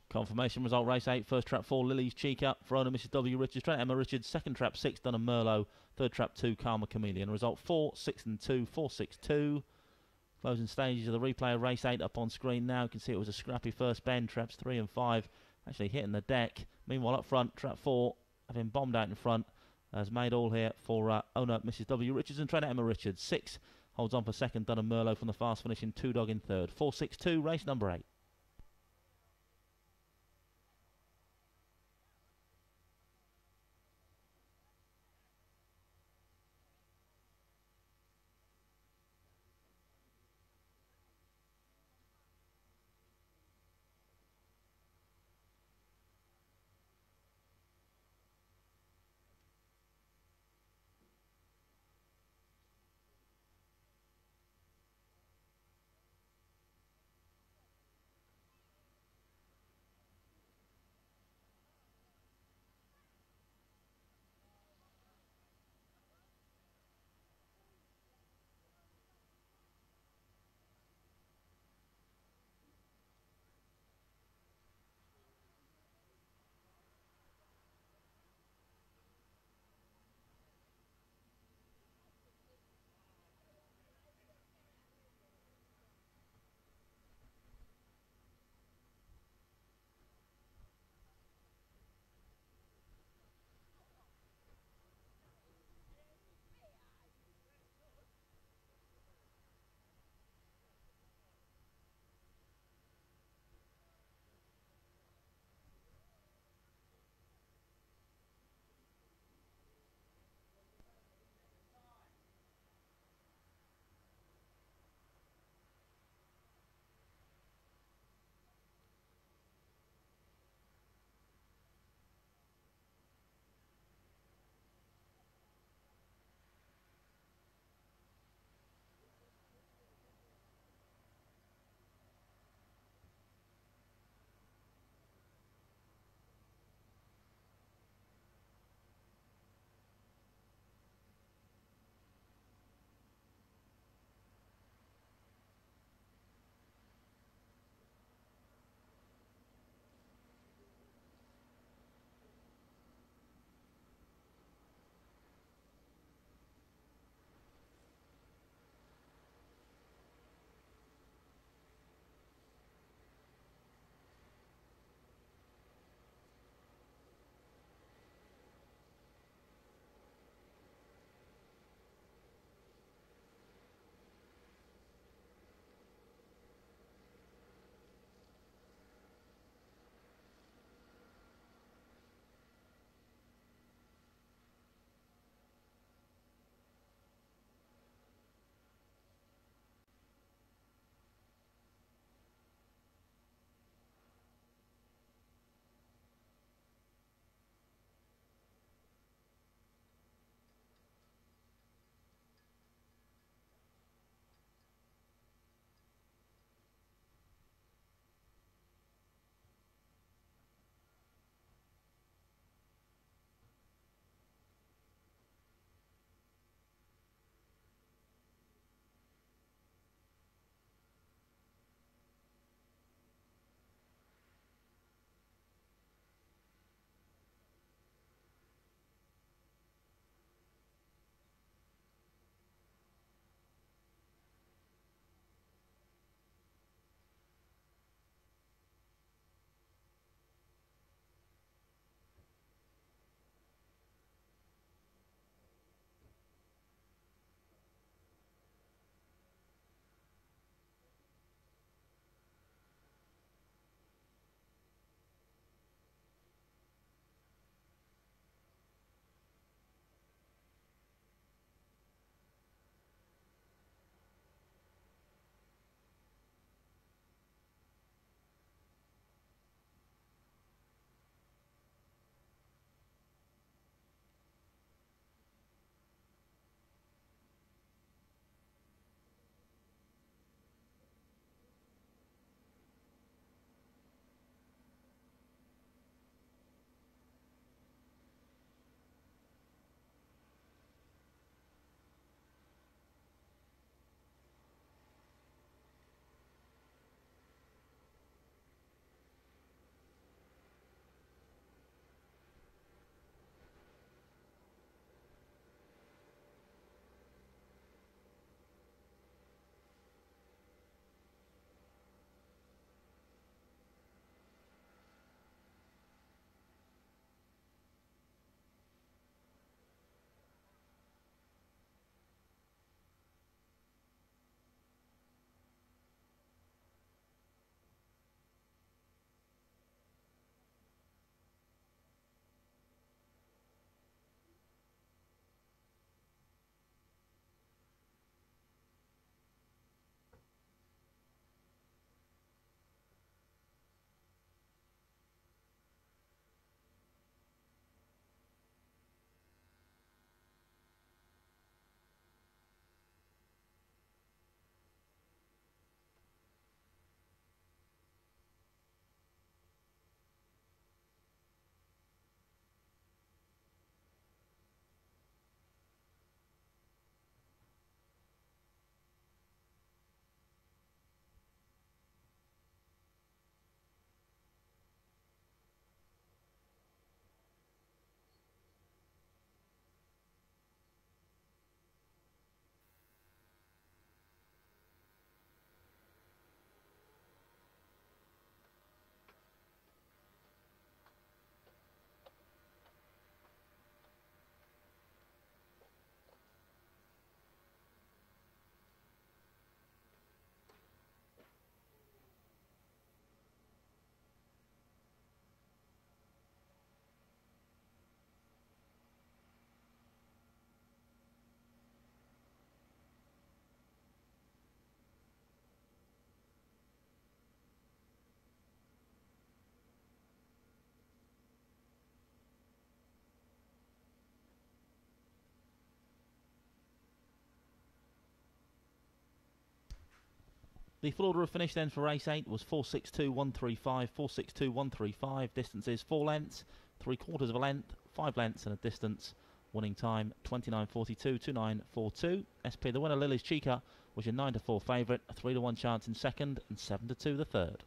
Confirmation result race 8. First trap 4 Lily's Chica for owner Mrs. W. Richards. Trainer Emma Richards. Second trap 6 Dunham Merlot. Third trap 2 Karma Chameleon. Result 4, 6 and 2, 4, 6, 2. Closing stages of the replay of race 8 up on screen now. You can see it was a scrappy first bend. Traps 3 and 5 actually hitting the deck. Meanwhile up front, trap 4 having bombed out in front has made all here for owner Mrs. W. Richards and trainer Emma Richards. 6 holds on for second. Dunham Merlot from the fast finishing 2 dog in third. 4, 6, 2 race number 8. The full order of finish then for race 8 was 462.135, 462.135, distances 4 lengths, 3/4 of a length, 5 lengths and a distance. Winning time 29.42, 29.42. SP the winner, Lily's Chica, was your 9-4 favourite, a 3-1 chance in second and 7-2 the third.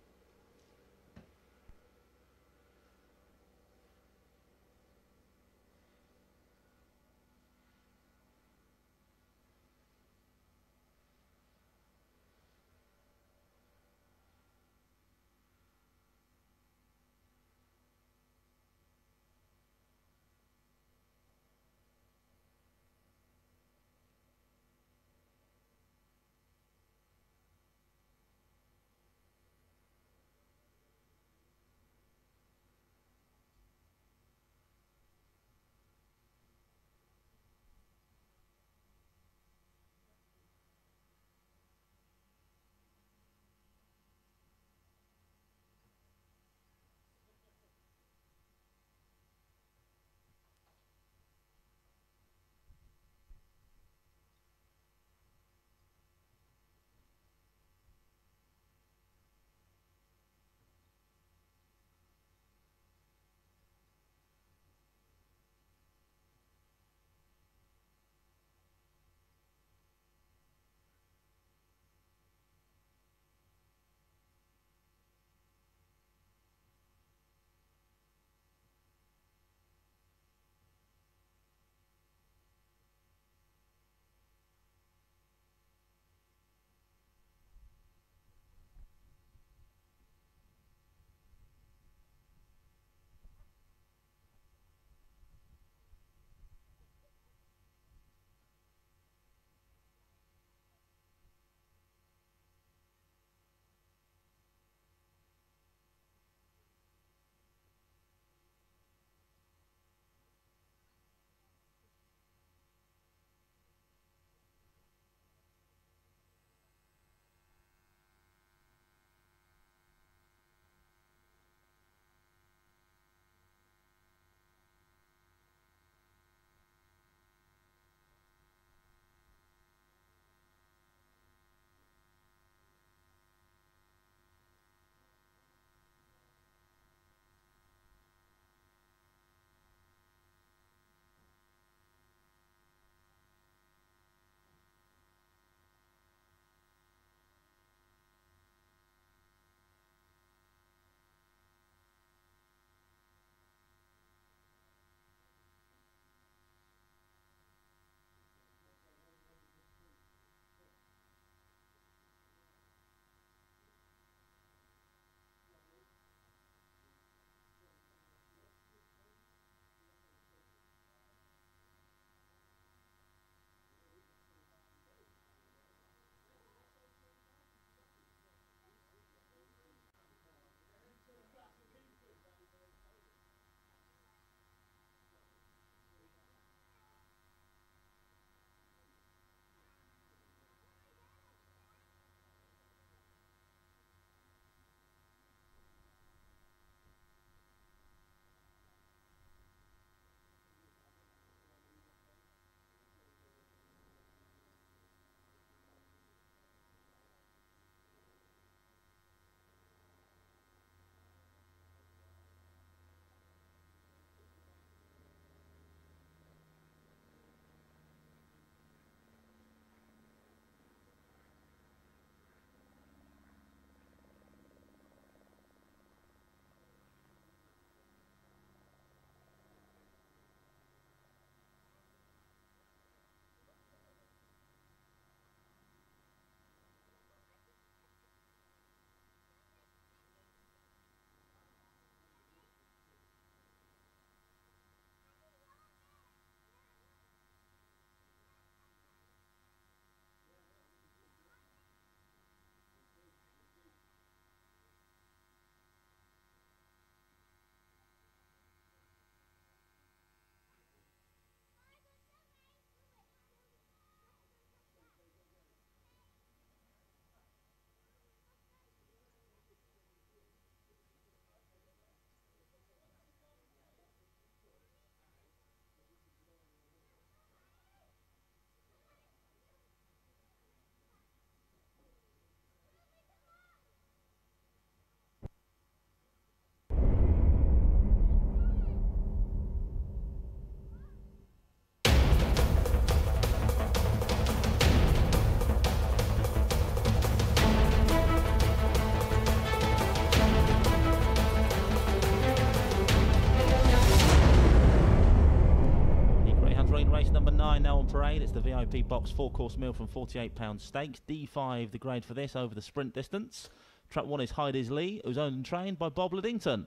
It's the VIP box 4-course meal from £48 stakes. D5 the grade for this over the sprint distance. Track 1 is Heidi's Lee, who's owned and trained by Bob Liddington.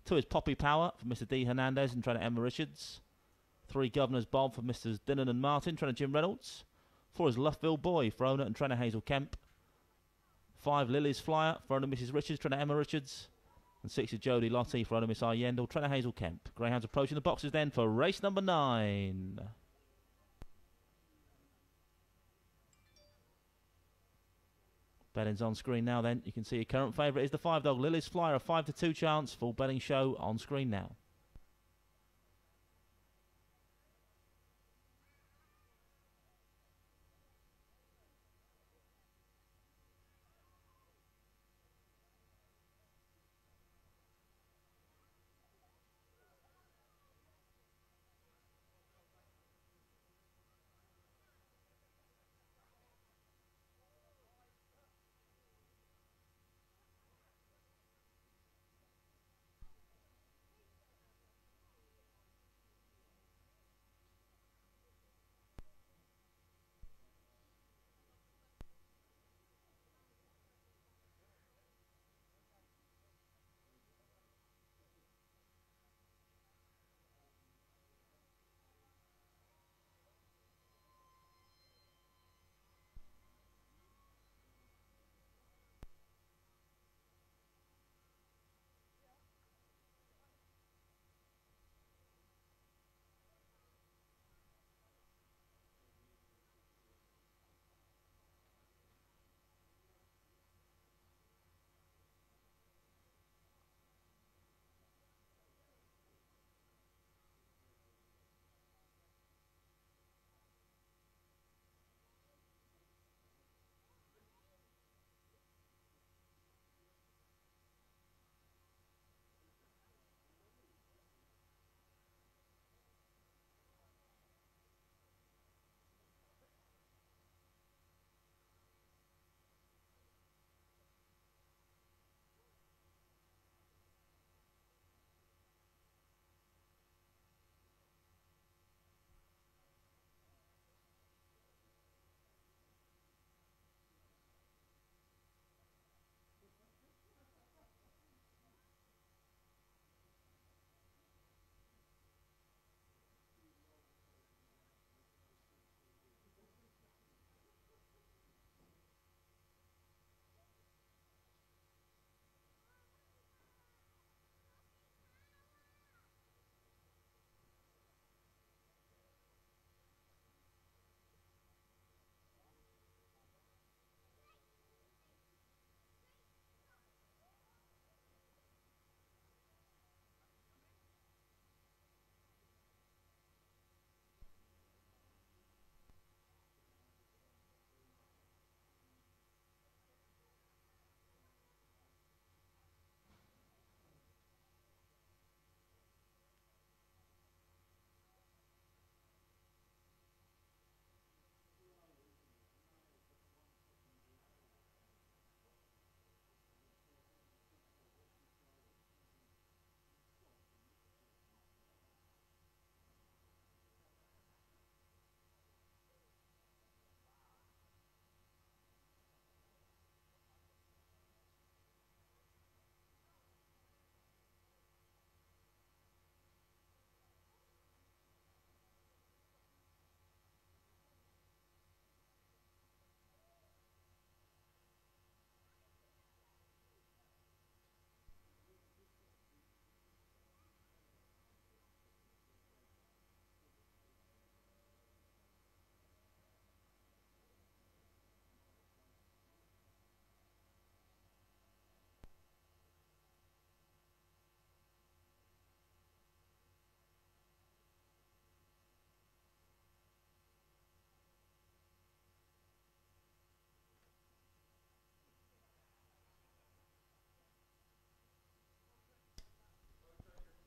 2 is Poppy Power for Mr. D. Hernandez and trainer Emma Richards. 3 Governor's Bob for Mr. Dinnan and Martin, trainer Jim Reynolds. 4 is Loughville Boy for owner and trainer Hazel Kemp. 5 Lily's Flyer for owner Mrs. Richards, trainer Emma Richards. And 6 is Jodie Lottie for owner Miss R. Yendall, trainer Hazel Kemp. Greyhounds approaching the boxes then for race number 9. Betting's on screen now then. You can see your current favourite is the 5 dog Lily's Flyer, a 5-2 chance. Full betting show on screen now.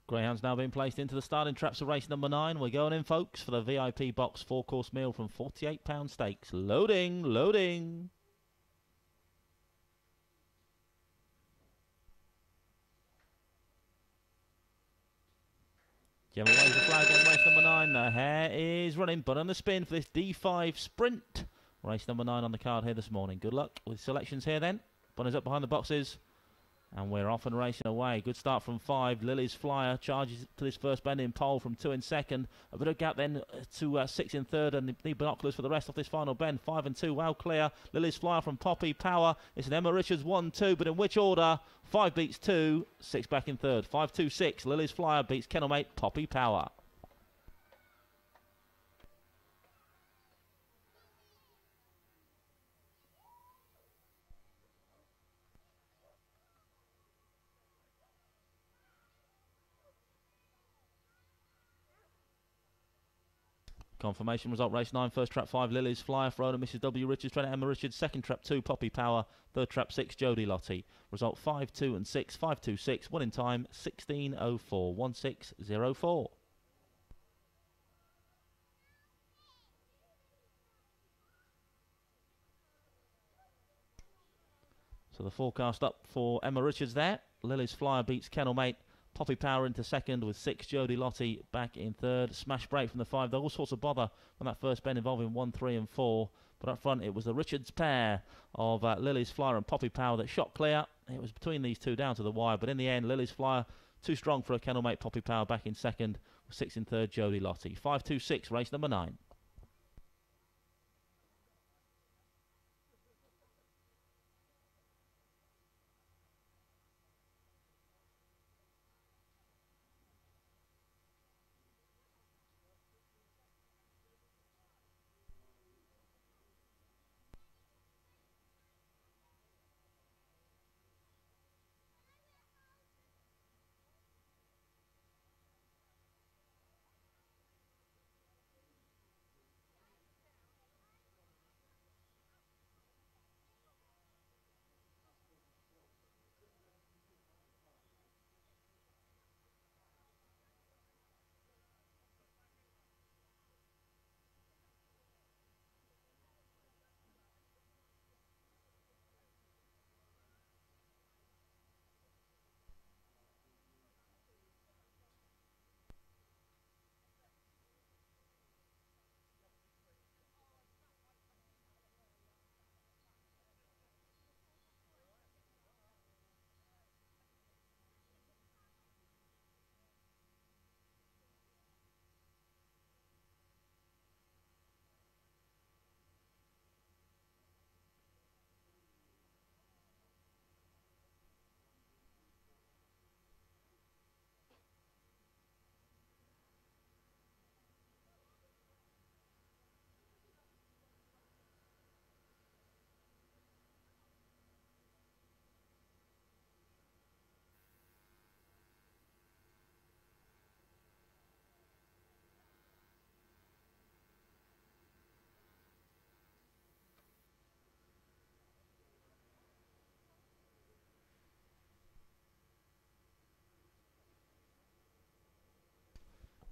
Greyhound's now been placed into the starting traps of race number 9. We're going in, folks, for the VIP box 4-course meal from £48 stakes. Loading, loading. Gemma waves the flag on race number 9. The hare is running, but on the spin for this D5 Sprint. Race number 9 on the card here this morning. Good luck with selections here then. Bonner's up behind the boxes. And we're off and racing away. Good start from 5. Lily's Flyer charges to this first bend in pole from 2 in second. A bit of gap then to 6 in third, and need binoculars for the rest of this final bend. 5 and 2 well clear. Lily's Flyer from Poppy Power. It's an Emma Richards 1-2, but in which order? 5 beats 2, 6 back in third. 5-2-6. Lily's Flyer beats kennelmate Poppy Power. Confirmation result, race 9, first trap 5, Lily's Flyer, for owner Mrs. W. Richards, trainer Emma Richards, second trap 2, Poppy Power, third trap 6, Jodie Lottie. Result 5, 2 and 6, 5, 2, 6, 1 in time, 16.04, 16.04. So the forecast up for Emma Richards there. Lily's Flyer beats kennelmate Poppy Power into second with 6, Jodie Lottie back in third. Smash break from the 5. There all sorts of bother on that first bend involving 1, 3 and 4. But up front it was the Richards pair of Lily's Flyer and Poppy Power that shot clear. It was between these two down to the wire. But in the end, Lily's Flyer too strong for a kennelmate Poppy Power back in second with 6 in third, Jodie Lottie. 5-2-6, race number 9.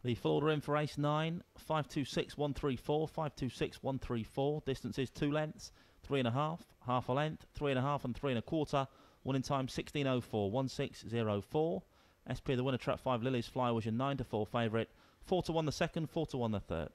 The full order in for race 9, 5-2-6-1-3-4, 5-2-6-1-3-4. Distance is 2 lengths, 3.5, half a length, 3.5 and 3 1/4. 1 in time, 16.04, 16.04. SP the winner, trap 5, Lily's Fly was your 9-4 favourite. 4-1 the second, 4-1 the third.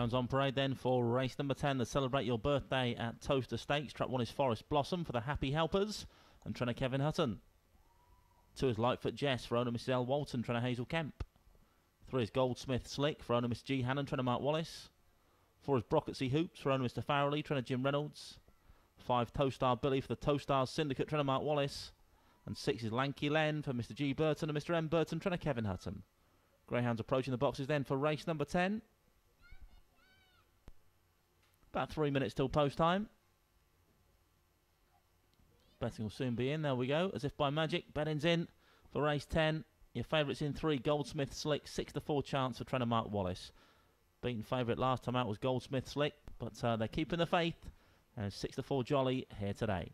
Greyhounds on parade then for race number 10, the Celebrate Your Birthday at Towcester Stakes. Track 1 is Forest Blossom for the Happy Helpers and trainer Kevin Hutton. 2 is Lightfoot Jess for owner Mrs L Walton, trainer Hazel Kemp. 3 is Goldsmith Slick for owner Miss G Hannon, trainer Mark Wallace. 4 is Brocketsy Hoops for owner Mr Farrelly, trainer Jim Reynolds. 5 Towstar Billy for the Towstars Syndicate, trainer Mark Wallace. And 6 is Lanky Len for Mr G Burton and Mr M Burton, trainer Kevin Hutton. Greyhounds approaching the boxes then for race number 10. About 3 minutes till post time. Betting will soon be in. There we go. As if by magic, betting's in for race 10. Your favourites in 3, Goldsmith Slick, 6-4 chance for trainer Mark Wallace. Beaten favourite last time out was Goldsmith Slick, but they're keeping the faith. And 6-4 Jolly here today.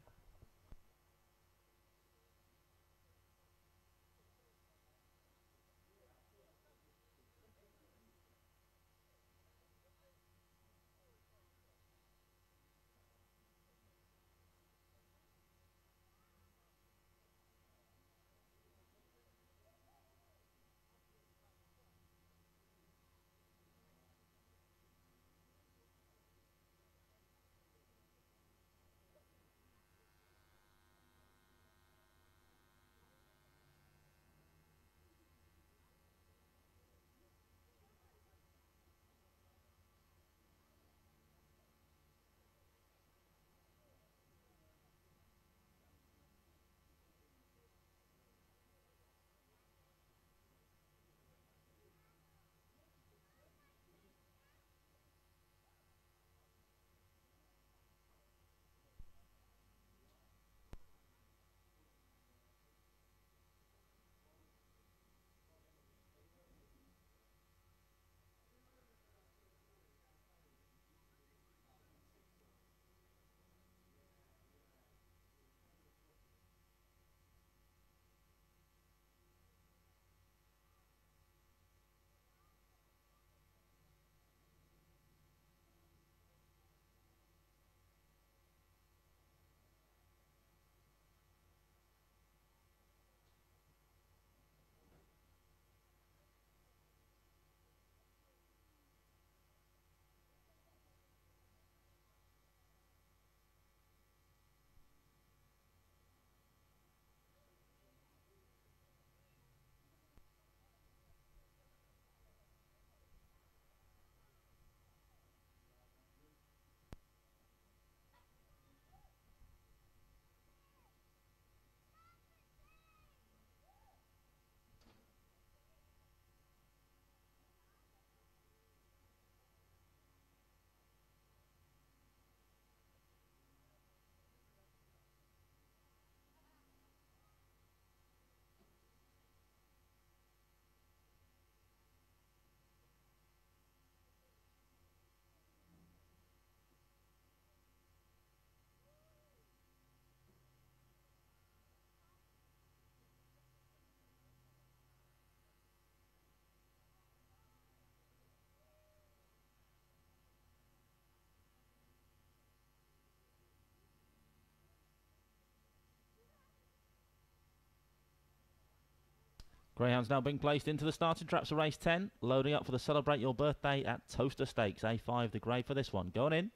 Greyhounds now being placed into the starting traps of race 10. Loading up for the Celebrate Your Birthday at Towcester Stakes. A5 the grey for this one. Going in.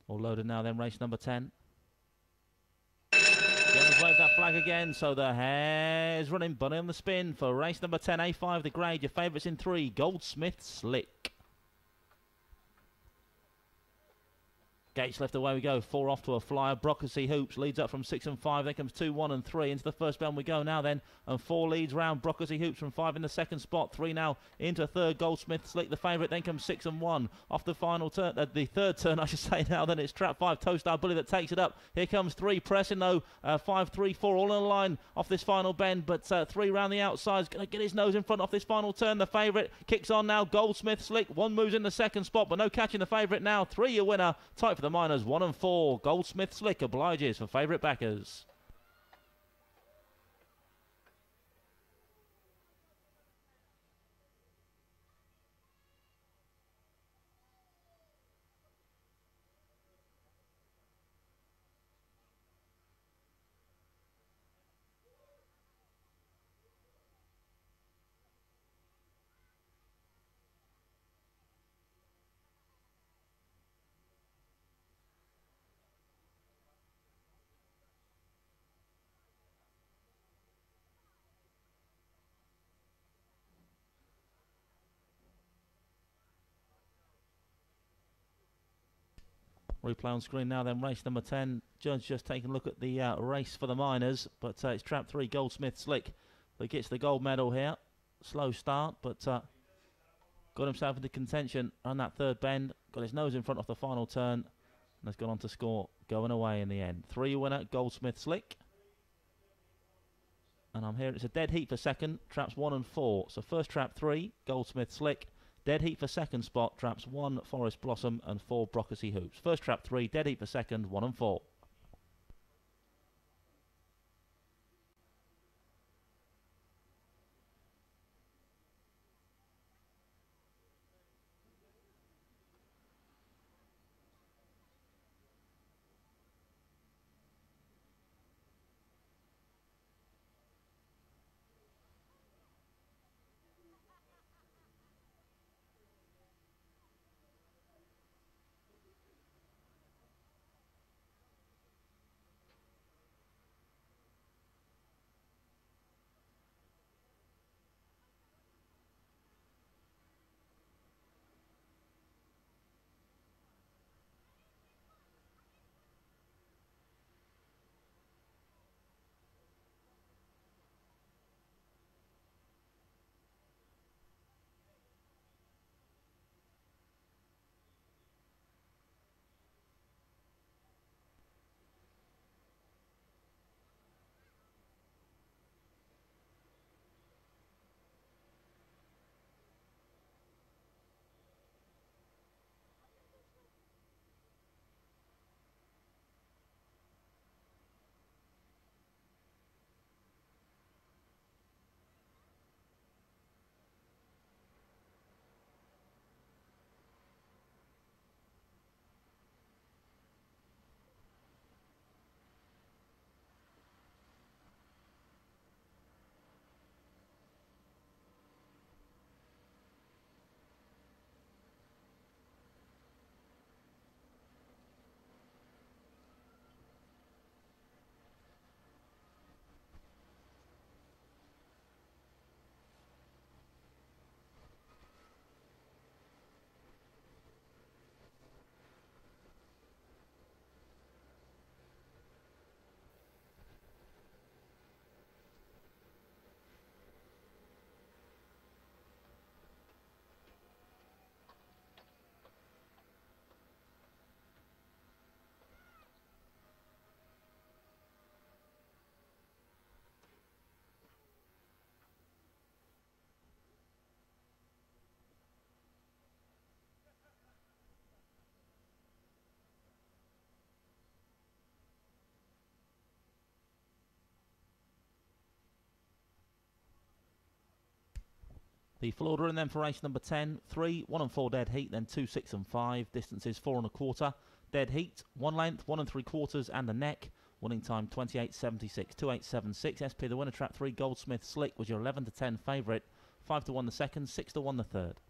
All loaded now then, race number 10. Wave that flag again, so the hare's running bunny on the spin for race number 10, A5 the grade. Your favourites in 3, Goldsmith Slick. Gates left, away we go. 4 off to a flyer. Brocketsy Hoops leads up from 6 and 5. Then comes 2, 1 and 3. Into the first bend we go now then. And 4 leads round. Brocketsy Hoops from 5 in the second spot. 3 now into third. Goldsmith Slick the favourite. Then comes 6 and 1. Off the final turn, the third turn I should say now. Then it's trap 5. Towstar Bully that takes it up. Here comes 3 pressing though. 5, 3, 4 all in a line off this final bend. But 3 round the outside is going to get his nose in front off this final turn. The favourite kicks on now. Goldsmith Slick. 1 moves in the second spot but no catching the favourite now. 3 your winner. Tight for the minors. 1 and 4. Goldsmith Slick obliges for favourite backers. Replay on screen now then, race number 10. Judge just taking a look at the race for the minors, but it's trap 3, Goldsmith Slick, that gets the gold medal here. Slow start, but got himself into contention on that third bend, got his nose in front of the final turn, and has gone on to score, going away in the end. 3 winner, Goldsmith Slick. And I'm hearing it's a dead heat for second, traps 1 and 4. So first trap 3, Goldsmith Slick. Dead heat for second spot, traps 1, Forest Blossom, and 4, Brockacy Hoops. First trap 3, dead heat for second, 1 and 4. The full order and then for race number 10, 3, 1 and 4 dead heat, then 2, 6 and 5, distances 4 1/4, dead heat, 1 length, 1 3/4 and a neck, winning time 28.76, 28.76, SP the winner, trap 3, Goldsmith Slick was your 11 to 10 favourite, 5 to 1 the second, 6 to 1 the third.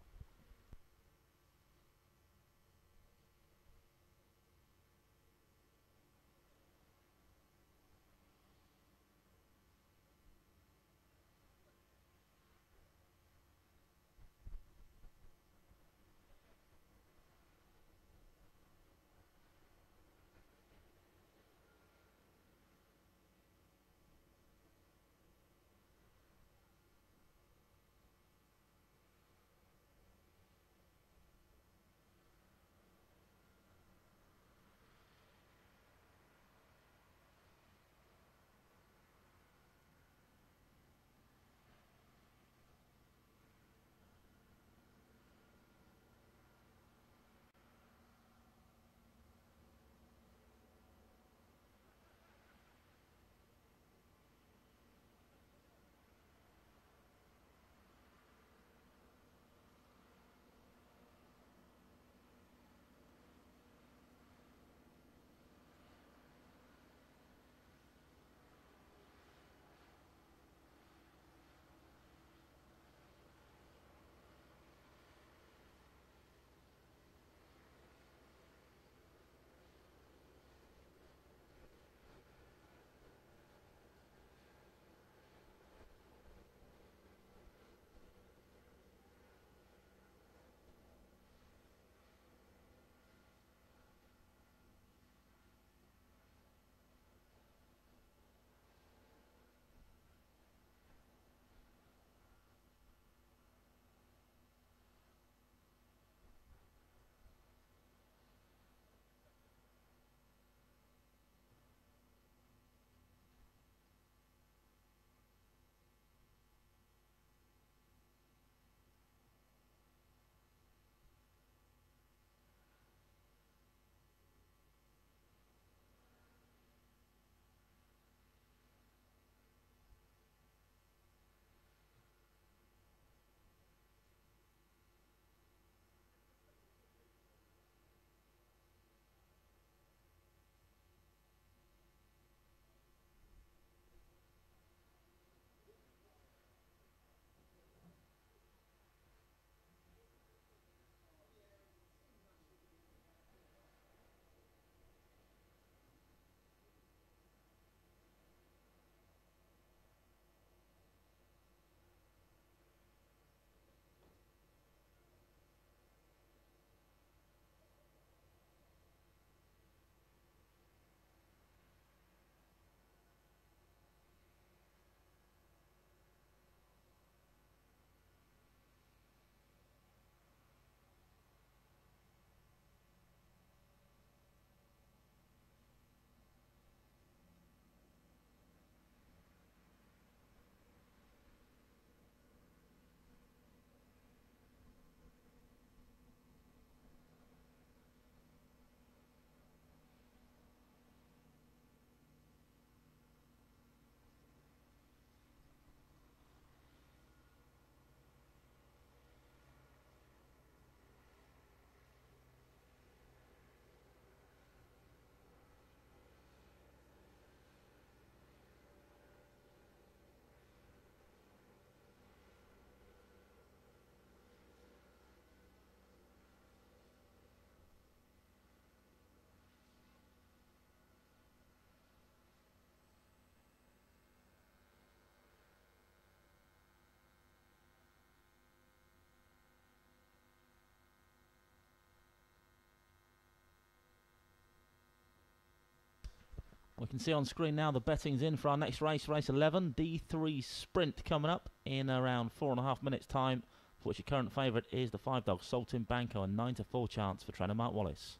We can see on screen now the betting's in for our next race, race 11, D3 Sprint, coming up in around 4.5 minutes' time, for which your current favourite is the 5 Salting Banco, a 9-4 chance for trainer Mark Wallace.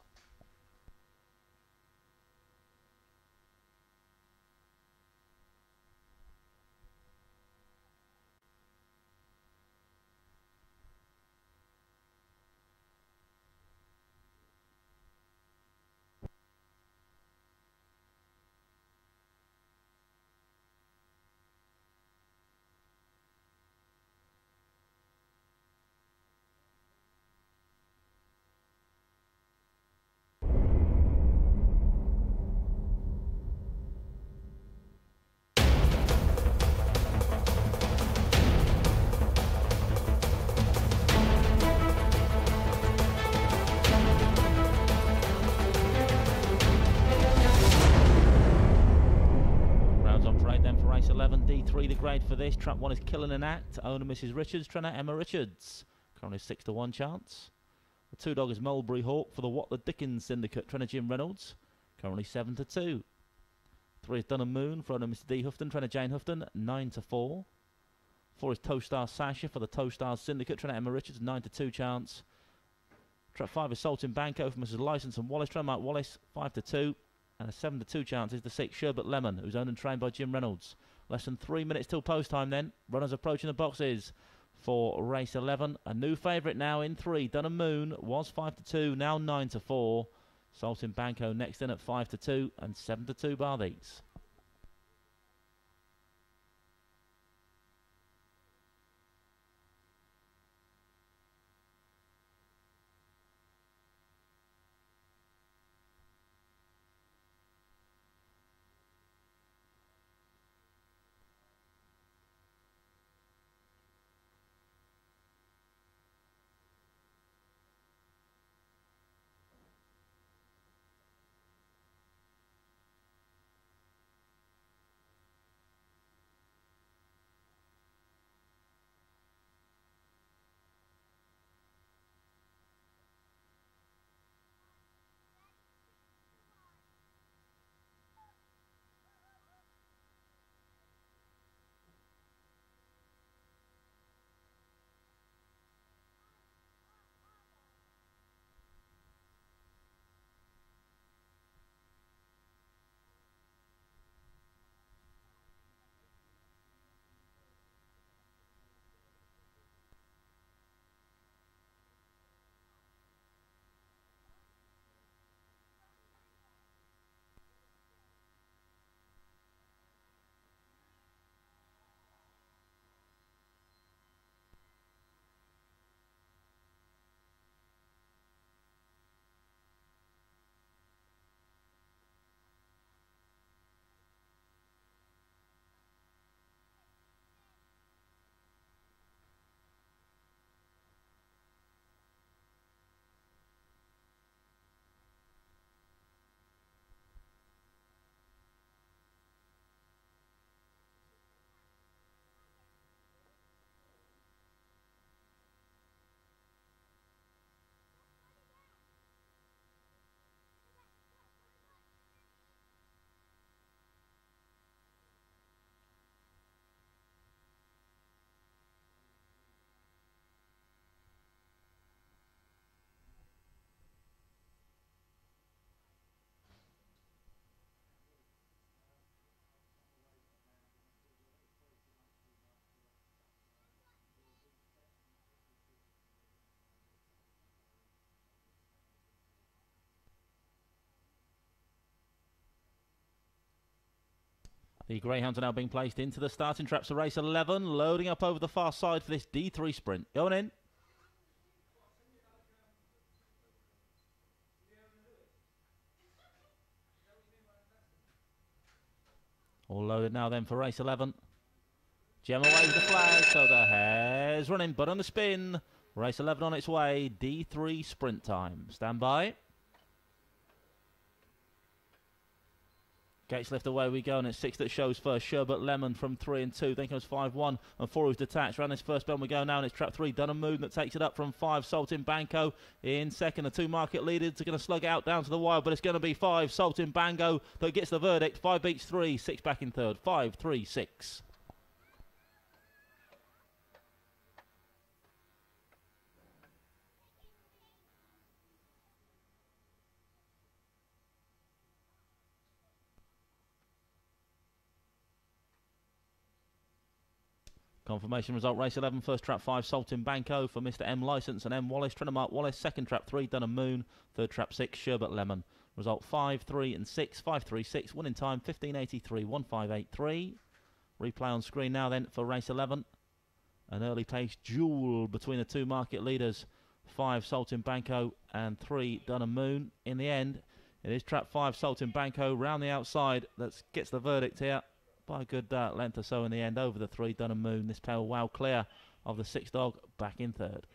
Race 11, D3, the grade for this. Trap 1 is Killing an Act. Owner Mrs. Richards. Trainer Emma Richards. Currently 6-1 chance. The 2 dog is Mulberry Hawk for the What the Dickens Syndicate. Trainer Jim Reynolds. Currently 7-2. 3 is Dunham Moon for owner Mr. D. Houghton. Trainer Jane Houghton. 9-4. 4 is Towstar Sasha for the Towstar Syndicate. Trainer Emma Richards. 9-2 chance. Trap 5 is Salting Banco for Mrs. Licence and Wallace. Trainer Mark Wallace. 5-2. And a 7-2 chance is the 6 Sherbet Lemon, who's owned and trained by Jim Reynolds. Less than 3 minutes till post time then. Runners approaching the boxes for race 11. A new favourite now in 3. Dunham Moon was 5-2, now 9-4. Salting Banco next in at 5-2 and 7-2 bar these. The Greyhounds are now being placed into the starting traps of race 11, loading up over the far side for this D3 Sprint. Going in. All loaded now then for race 11. Gemma waves the flag, so the hare's running, but on the spin. Race 11 on its way, D3 Sprint time. Stand by. Gates left away we go, and it's 6 that shows first. Sherbet Lemon from 3 and 2. Then comes 5-1 and 4 who's detached. Round this first bend we go now, and it's trap 3. Dunham Moon that takes it up from 5. Salting Banco in second. The 2 market leaders are going to slug out down to the wire, but it's going to be 5. Salting Bango that gets the verdict. 5 beats 3. 6 back in third. 5, 3, 6. Confirmation result, race 11, first trap 5, Salting Banco for Mr. M Licence and M Wallace. Mark Wallace, second trap 3, Dunham Moon, third trap 6, Sherbet Lemon. Result 5, 3 and 6, 5, 3, 6, winning time 15.83, 1583. Replay on screen now then for race 11. An early pace duel between the 2 market leaders, 5 Salting Banco and 3 Dunham Moon. In the end, it is trap 5, Salting Banco, round the outside, that gets the verdict here. By a good length or so in the end, over the 3 Dunham Moon. This pair well clear of the 6 dog, back in third.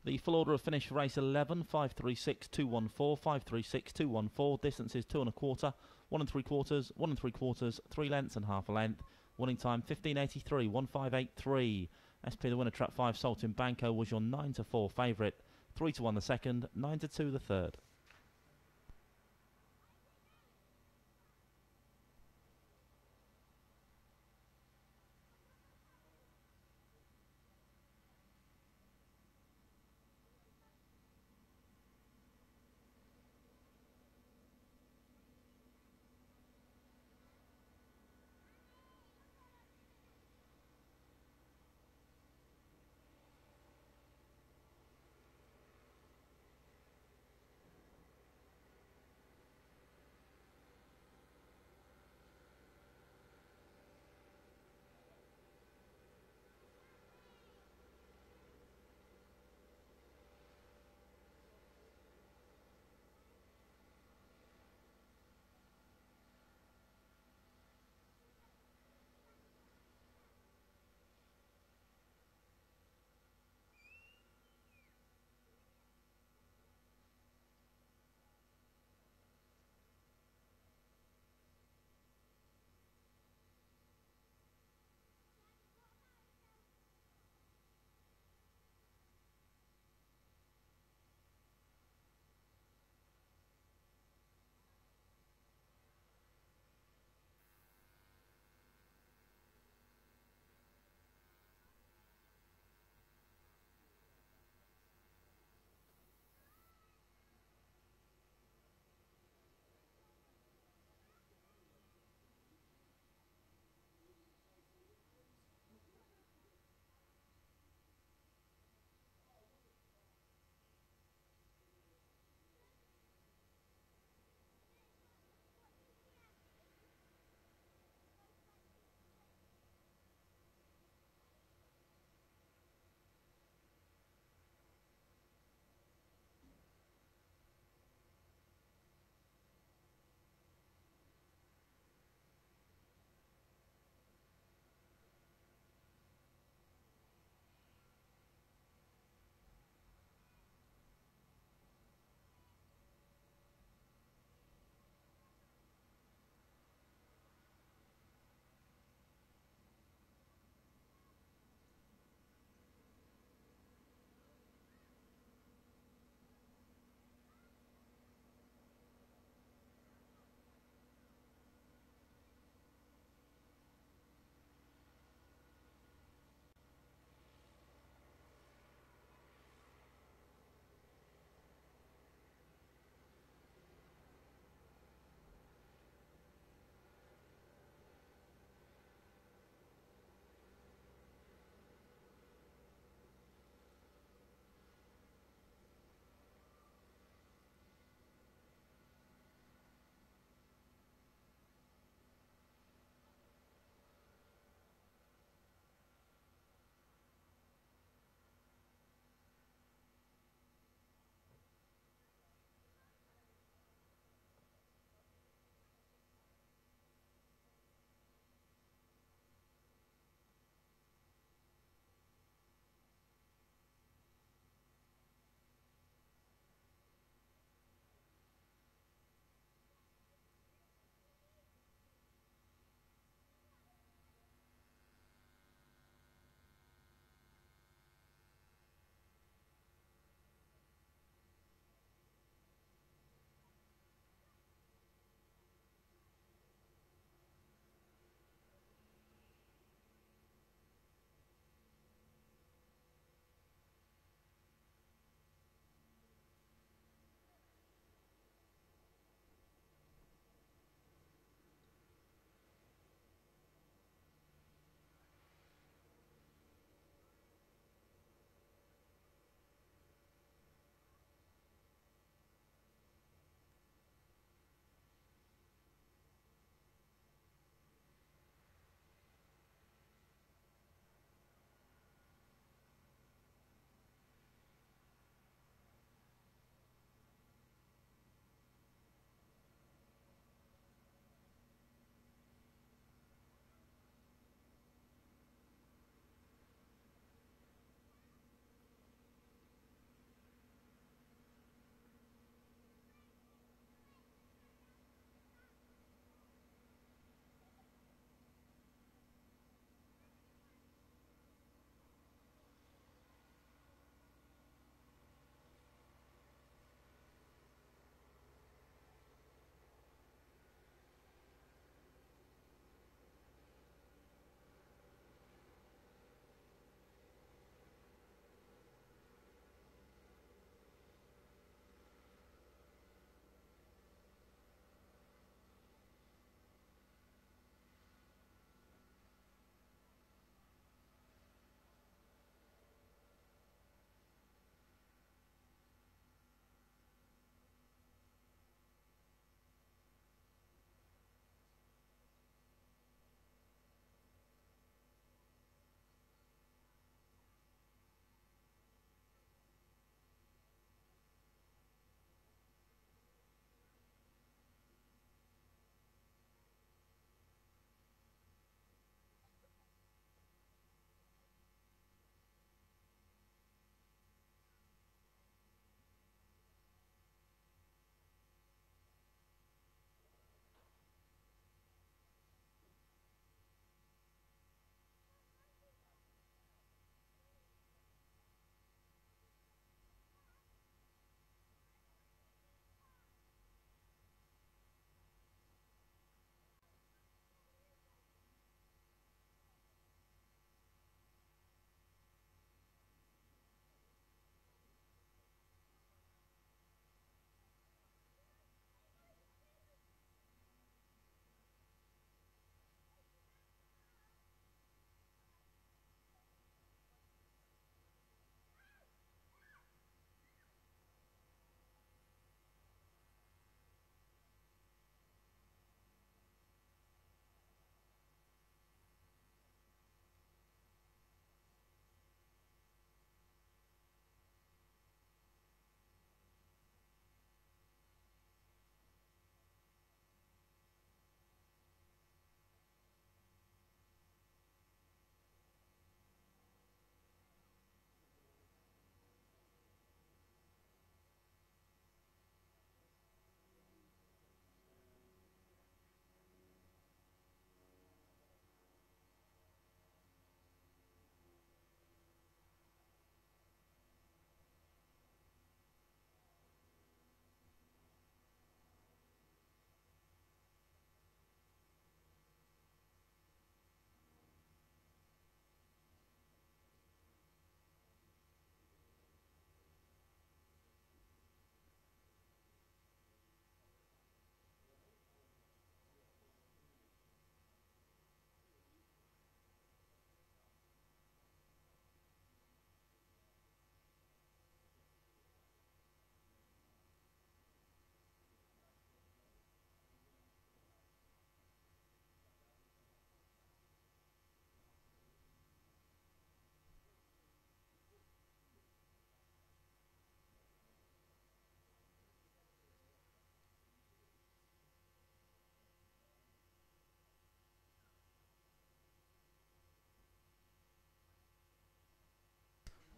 The full order of finish for race 11, 536, 214, 536, 214. Distance is 2 1/4, 1 3/4, 1 3/4, 3 lengths and half a length. Winning time 15.83, 1583. SP the winner, trap 5, Salting Banco was your 9 to 4 favourite. 3 to 1 the second, 9 to 2 the third.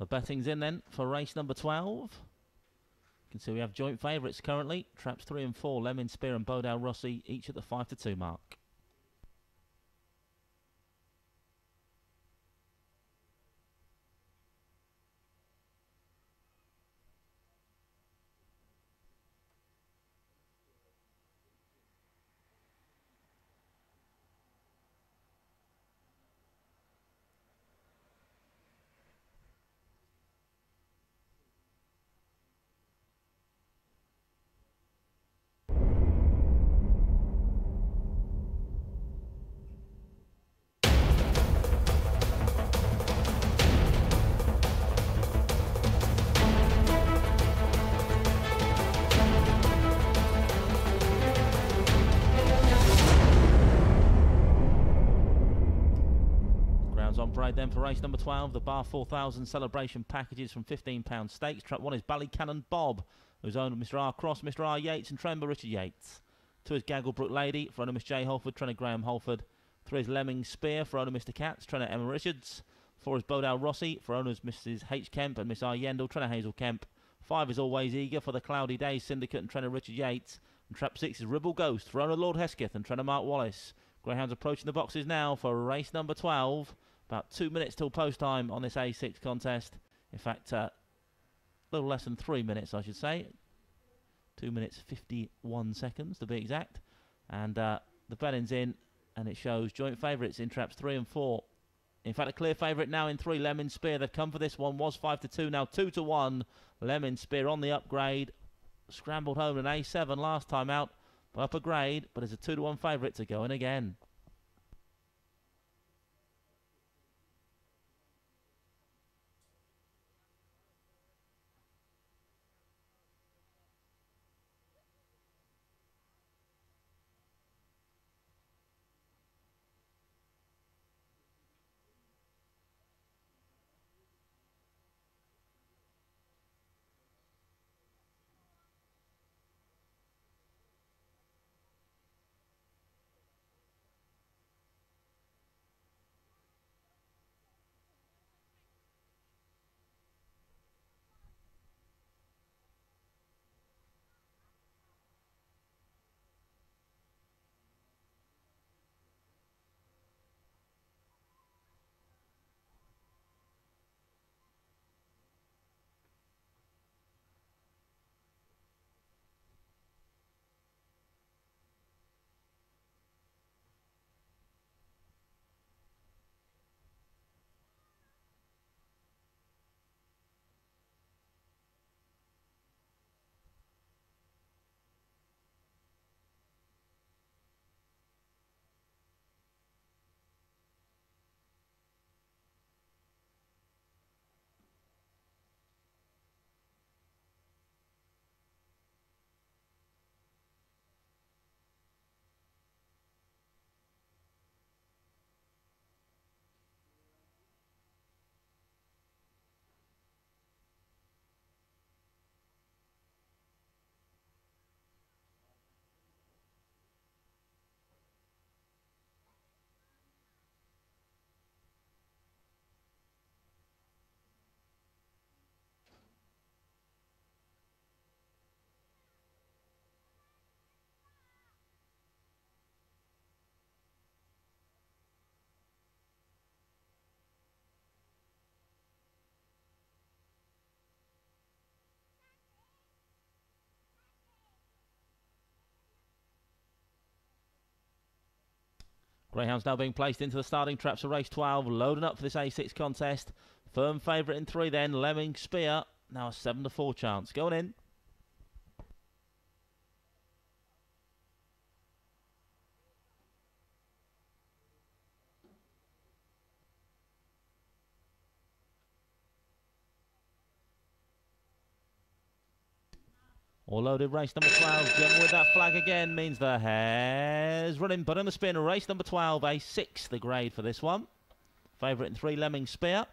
The betting's in then for race number 12. You can see we have joint favourites currently. Traps 3 and 4, Lemming, Spear and Bodell Rossi, each at the 5-2 mark. On parade then for race number 12, the Bar 4000 celebration packages from £15 stakes. Trap 1 is Ballycannon Bob, who's owned Mr. R. Cross, Mr. R. Yates and Tremble Richard Yates. 2 is Gagglebrook Lady, for owner Miss J. Holford, trainer Graham Holford. 3 is Lemming Spear, for owner Mr. Katz, trainer Emma Richards. 4 is Bodell Rossi, for owners Mrs. H. Kemp and Miss R. Yendall, trainer Hazel Kemp. 5 is Always Eager, for the Cloudy Days Syndicate and trainer Richard Yates. And Trap 6 is Ribble Ghost, for owner Lord Hesketh and trainer Mark Wallace. Greyhounds approaching the boxes now for race number 12. About 2 minutes till post time on this A6 contest. In fact, a little less than 3 minutes, I should say. 2 minutes 51 seconds to be exact. And the betting's in, and it shows joint favourites in traps 3 and 4. In fact, a clear favourite now in 3, Lemon Spear. They've come for this one, was 5-2, now 2-1. Lemon Spear on the upgrade. Scrambled home an A7 last time out, but up a grade, but it's a 2-1 favourite to go in again. Greyhounds now being placed into the starting traps for race 12, loading up for this A6 contest. Firm favourite in 3 then, Lemming Spear. Now a 7-4 chance. Going in. All loaded, race number 12. Jim with that flag again means the hare's running, but on the spin, race number 12, A6, the grade for this one. Favourite in 3, Lemming Spear.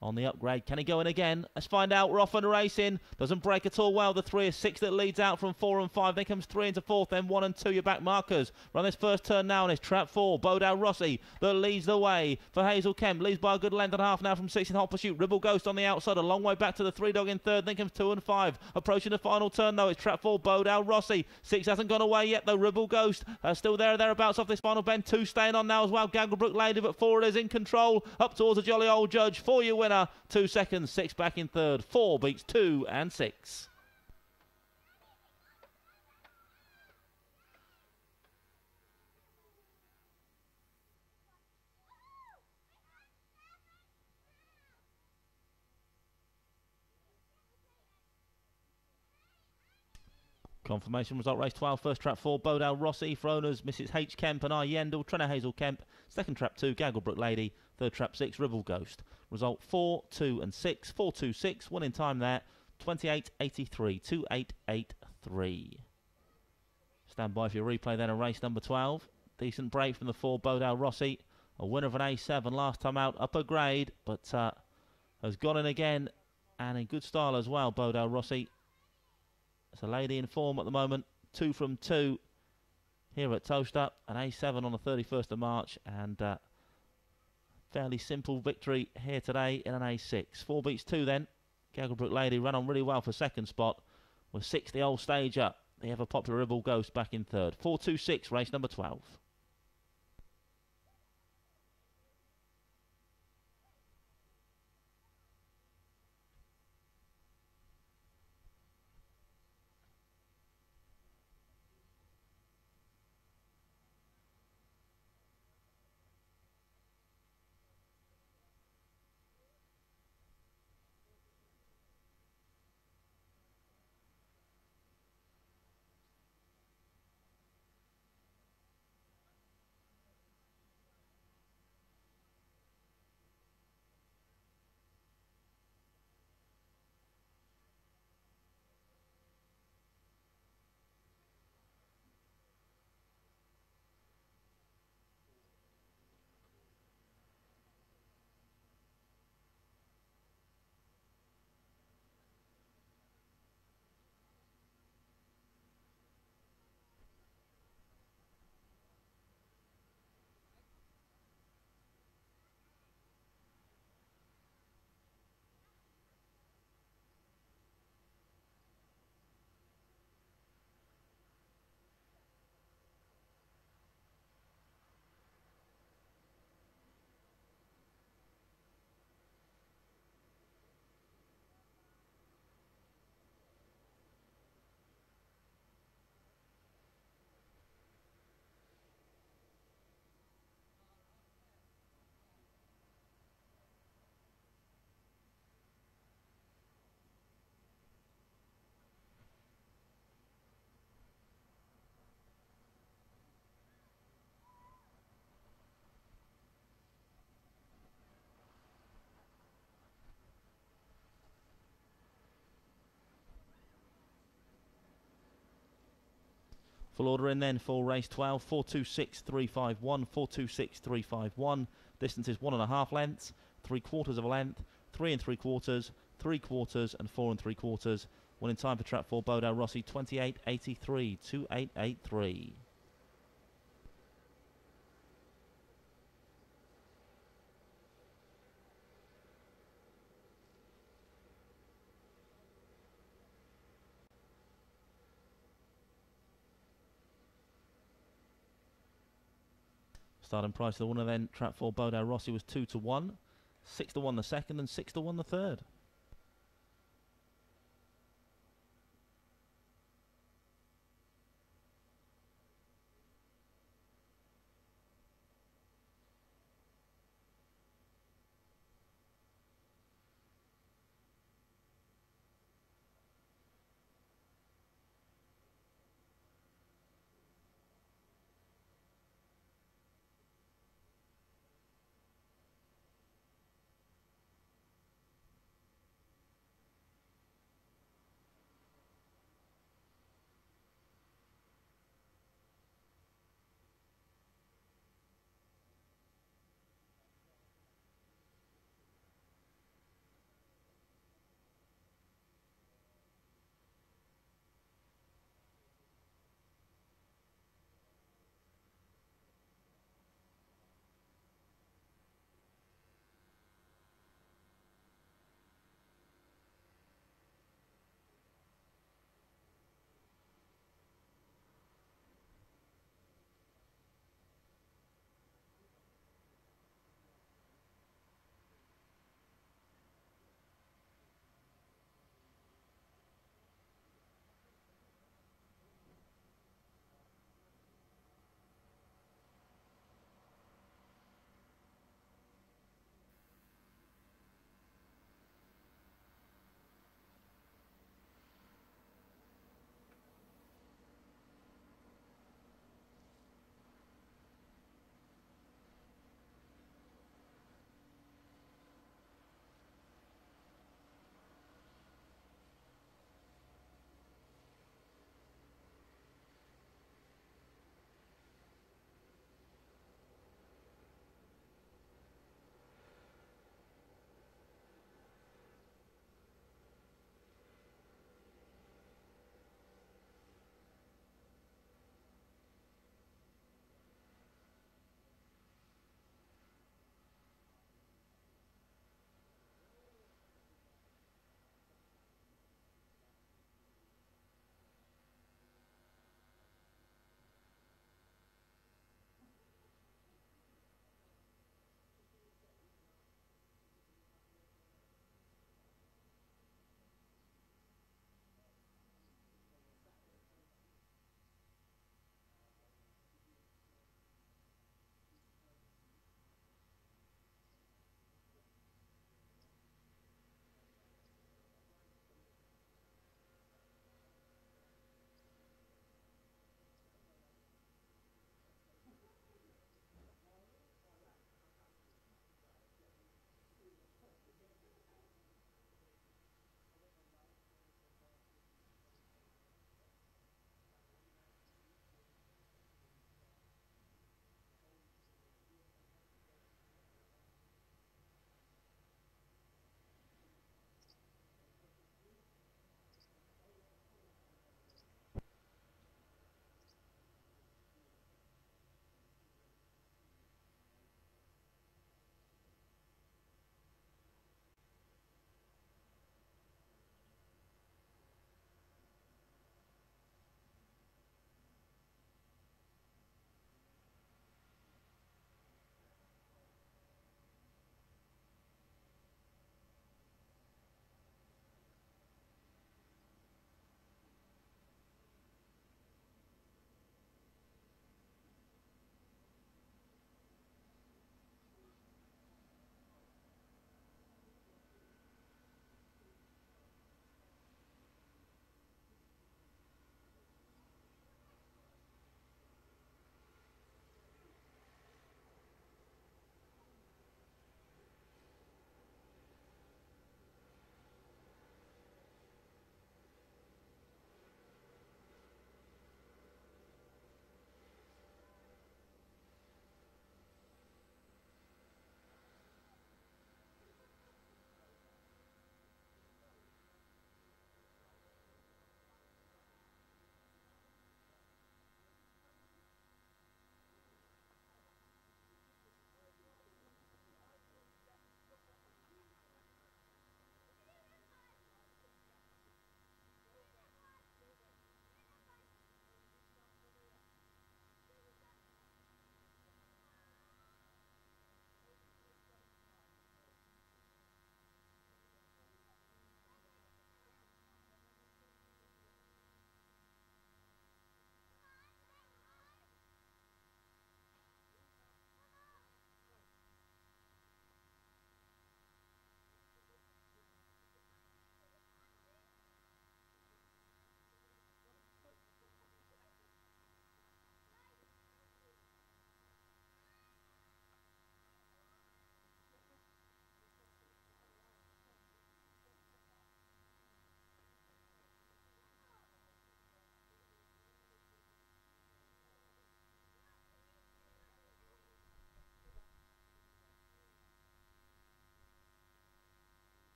on the upgrade. Can he go in again? Let's find out. We're off and racing. Doesn't break at all well. The 3 is 6 that leads out from 4 and 5. Then comes 3 into 4th. Then 1 and 2. Your back markers. Run this first turn now, and it's trap 4. Bodell Rossi that leads the way for Hazel Kemp. Leads by a good length and a half now from 6 in hot pursuit. Ribble Ghost on the outside. A long way back to the 3 dog in 3rd. Then comes 2 and 5. Approaching the final turn though. It's trap 4. Bodell Rossi. 6 hasn't gone away yet though. Ribble Ghost still there or thereabouts off this final bend. 2 staying on now as well. Gagglebrook Lady, but 4 is in control. Up towards the jolly old judge. 4 your winner. 2 seconds. 6 back in 3rd. 4 beats 2 and 6. Confirmation result race 12. First trap 4, Bodell Rossi. For owners, Mrs. H. Kemp and I. Yendel. Trainer Hazel Kemp. Second trap 2, Gagglebrook Lady. Third trap 6, Ribble Ghost. Result 4, 2 and 6. 4, 2, 6. Winning time there, 28.83. 28.83. Stand by for your replay then of race number 12. Decent break from the 4, Bodell Rossi. A winner of an A7 last time out, upper grade, but has gone in again and in good style as well, Bodell Rossi. It's a lady in form at the moment. 2 from 2 here at Towcester. An A7 on the 31st of March. And fairly simple victory here today in an A6. 4 beats 2 then. Gagglebrook Lady ran on really well for second spot. With 6 the old stage up. The ever popular Ribble Ghost back in 3rd. 4-2-6 race number 12. Full order in then for race 12. 4-2-6-3-5-1. 4-2-6-3-5-1. Distance is 1.5 lengths. 3/4 of a length. 3 3/4. 3/4 and 4 3/4. Winning time for trap 4, Bodell Rossi. 28.83. 28.83. Starting price of the winner then, trap 4, Bodell Rossi, was 2-1. 6-1 the second and 6-1 the third.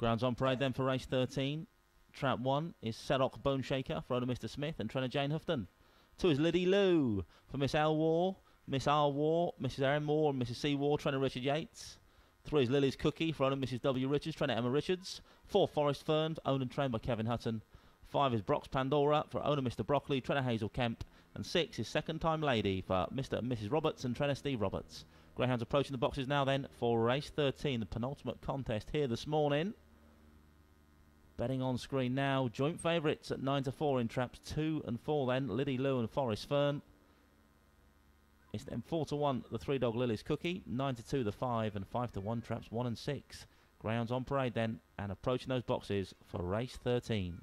Grounds on parade then for race 13. Trap 1 is Serok Bone Shaker for owner Mr. Smith and trainer Jane Houghton. 2 is Liddy Lou for Miss L War, Miss R War, Mrs. Erin Moore and Mrs. C War, trainer Richard Yates. 3 is Lily's Cookie for owner Mrs. W. Richards, trainer Emma Richards. 4 Forest Fern, owned and trained by Kevin Hutton. 5 is Brock's Pandora for owner Mr. Broccoli, trainer Hazel Kemp. And 6 is Second Time Lady for Mr. and Mrs. Roberts and trainer Steve Roberts. Greyhounds approaching the boxes now then for race 13, the penultimate contest here this morning. Betting on screen now, joint favourites at 9-4 in traps 2 and 4 then, Liddy Lou and Forest Fern. It's then 4-1 the 3-dog Lily's Cookie, 9-2 the 5 and 5-1 traps 1 and 6. Greyhounds on parade then and approaching those boxes for race 13.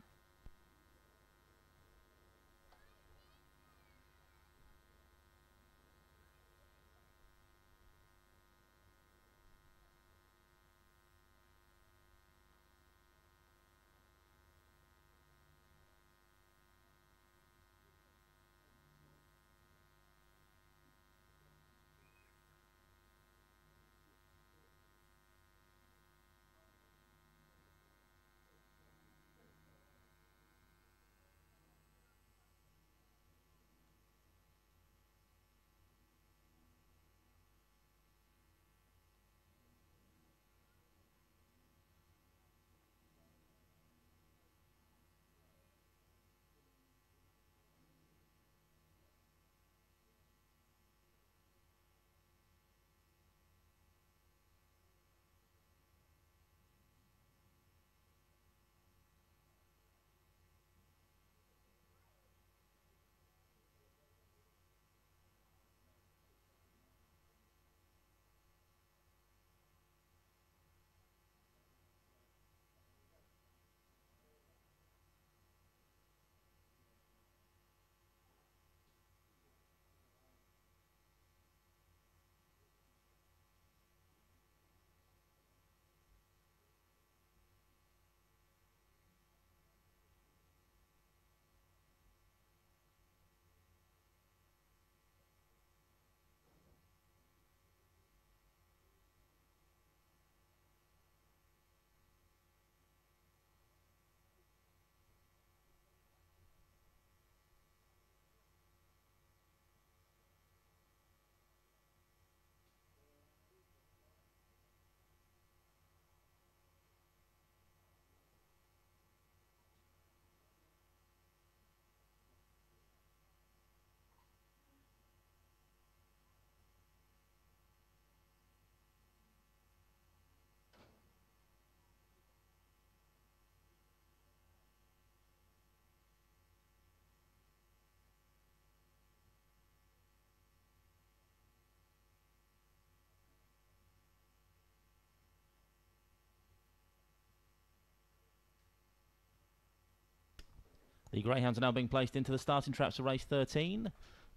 The Greyhounds are now being placed into the starting traps for race 13.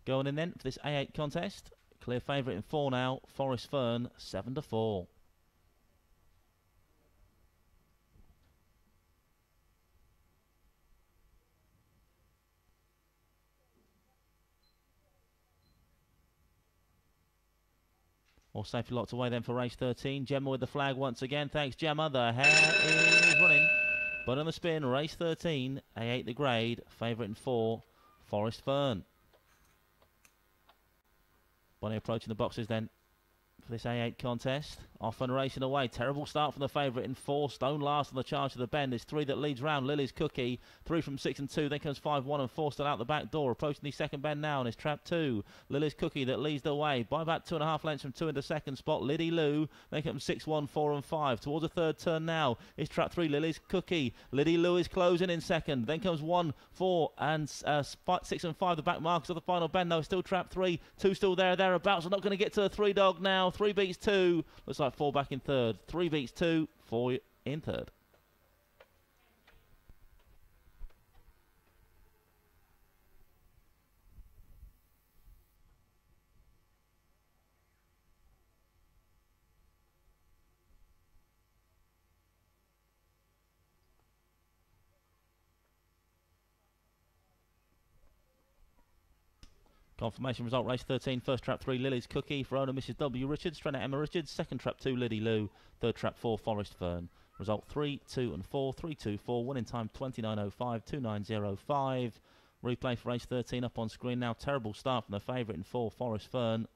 Going in then for this A8 contest. Clear favourite in 4 now, Forest Fern, 7-4. All safely locked away then for race 13. Gemma with the flag once again. Thanks, Gemma. The hare is running. But on the spin, race 13, A8 the grade, favourite in 4, Forest Fern. Bonnie approaching the boxes then for this A8 contest. Off and racing away. Terrible start from the favourite in 4. Stone last on the charge of the bend. There's 3 that leads round. Lily's Cookie. 3 from 6 and 2. Then comes 5, 1 and 4 still out the back door. Approaching the second bend now and it's trap 2. Lily's Cookie that leads the way by about 2.5 lengths from 2 into second spot. Liddy Lou. Then comes 6, 1, 4 and 5. Towards the third turn now is trap 3. Lily's Cookie. Liddy Lou is closing in second. Then comes 1, 4 and 6 and 5. The back markers of the final bend though. Still trap 3. 2 still thereabouts. We're not going to get to the 3 dog now. 3 beats 2. Looks like 4 back in third. 3 beats 2, 4 in third. Confirmation result, race 13, first trap 3, Lily's Cookie for owner Mrs. W. Richards, trainer Emma Richards, second trap 2, Liddy Lou, third trap 4, Forest Fern. Result 3, 2 and 4, 3, 2, 4. Winning time 29.05, 29.05. Replay for race 13 up on screen now. Terrible start from the favourite in 4, Forest Fern.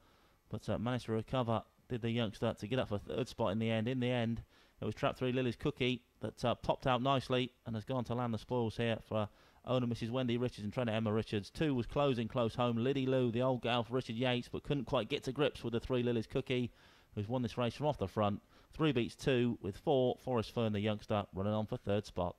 But managed to recover, did the youngster, to get up for third spot in the end. In the end, it was Trap 3 Lily's Cookie that popped out nicely and has gone to land the spoils here for owner Mrs. Wendy Richards and trainer Emma Richards. 2 was closing close home. Liddy Lou, the old gal for Richard Yates, but couldn't quite get to grips with the 3 Lily's Cookie, who's won this race from off the front. 3 beats 2 with 4, Forest Fern, the youngster, running on for third spot.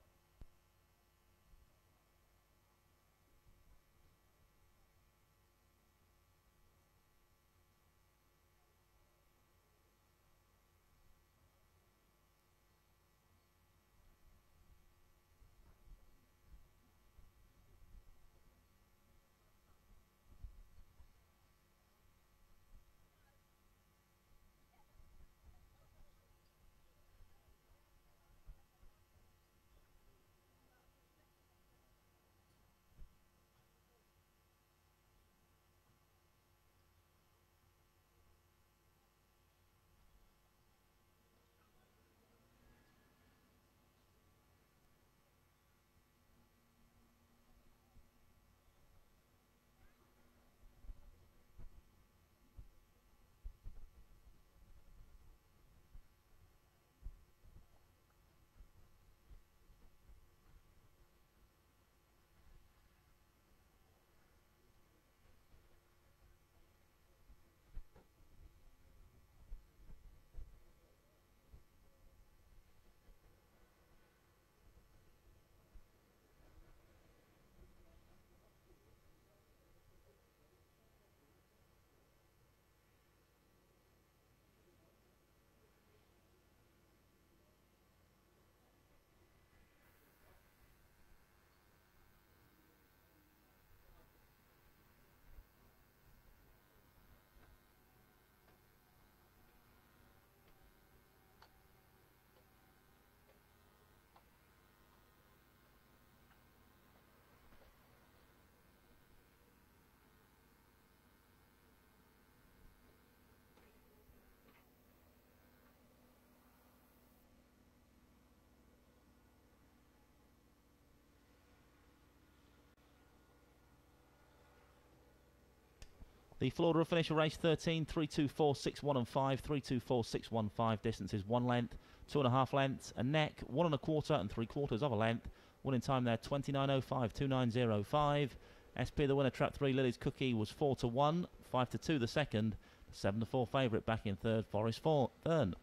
The Florida will finish race 13, 3, 2, 4, 6, 1 and 5, 3, 2, 4, 6, 1, 5. Distance is 1 length, 2.5 lengths, a neck, 1 1/4 and 3/4 of a length. Winning time there 29.05, 29.05. SP the winner, Trap 3 Lily's Cookie, was 4 to 1, 5 to 2 the second, 7 to 4 favourite back in third, Forest Fern.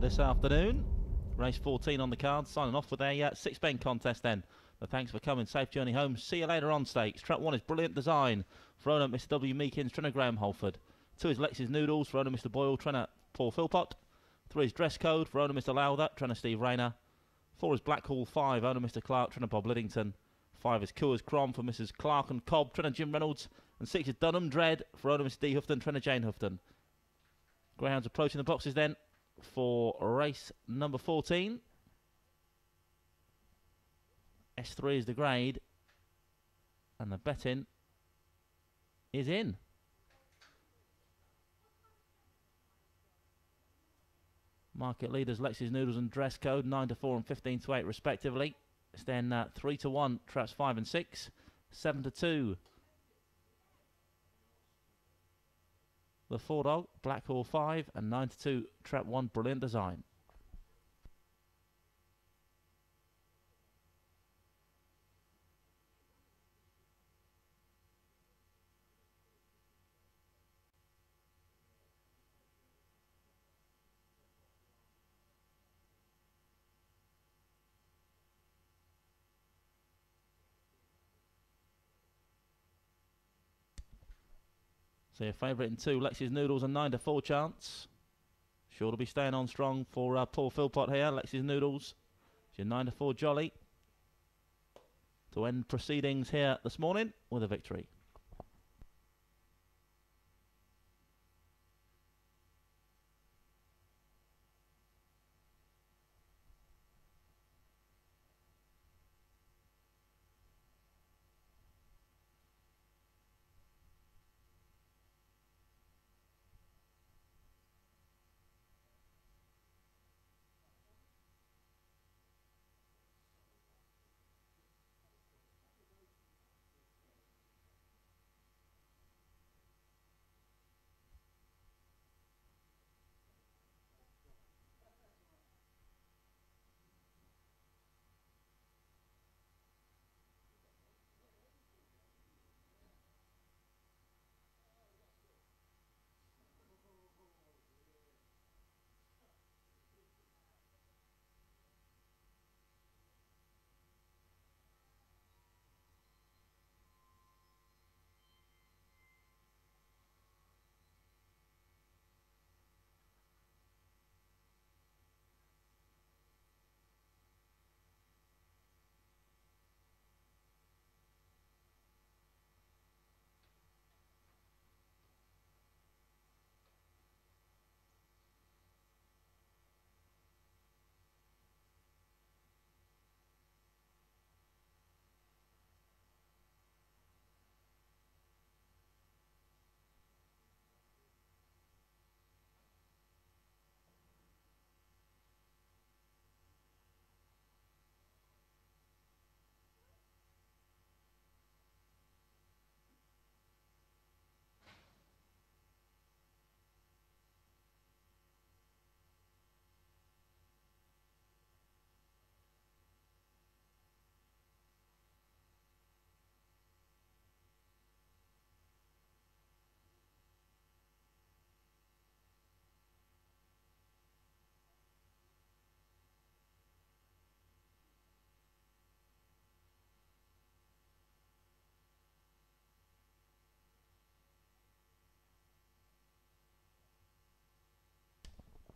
this afternoon. Race 14 on the card, signing off with a six-bend contest then. But thanks for coming. Safe journey home. See you later on, stakes. Track 1 is Brilliant Design for owner Mr. W. Meekins, trainer Graham Holford. 2 is Lex's Noodles for owner Mr. Boyle, trainer Paul Philpott. 3 is Dress Code for owner Mr. Lowther, trainer Steve Rayner. 4 is Blackhall 5, owner Mr. Clark, trainer Bob Liddington. 5 is Coors Crom for Mrs. Clark and Cobb, trainer Jim Reynolds. And 6 is Dunham Dread for owner Mr. D. Houghton, trainer Jane Houghton. Greyhounds approaching the boxes then for race number 14. S3 is the grade. And the betting is in. Market leaders Lex's Noodles and Dress Code 9-4 and 15-8 respectively. It's then 3-1 traps 5 and 6, 7-2 the 4 dog Blackhall 5 and 9-2 trap 1 Brilliant Design. So your favourite in 2, Lex's Noodles, and 9-4 chance. Sure to be staying on strong for Paul Philpott here. Lex's Noodles, it's your 9-4 jolly to end proceedings here this morning with a victory.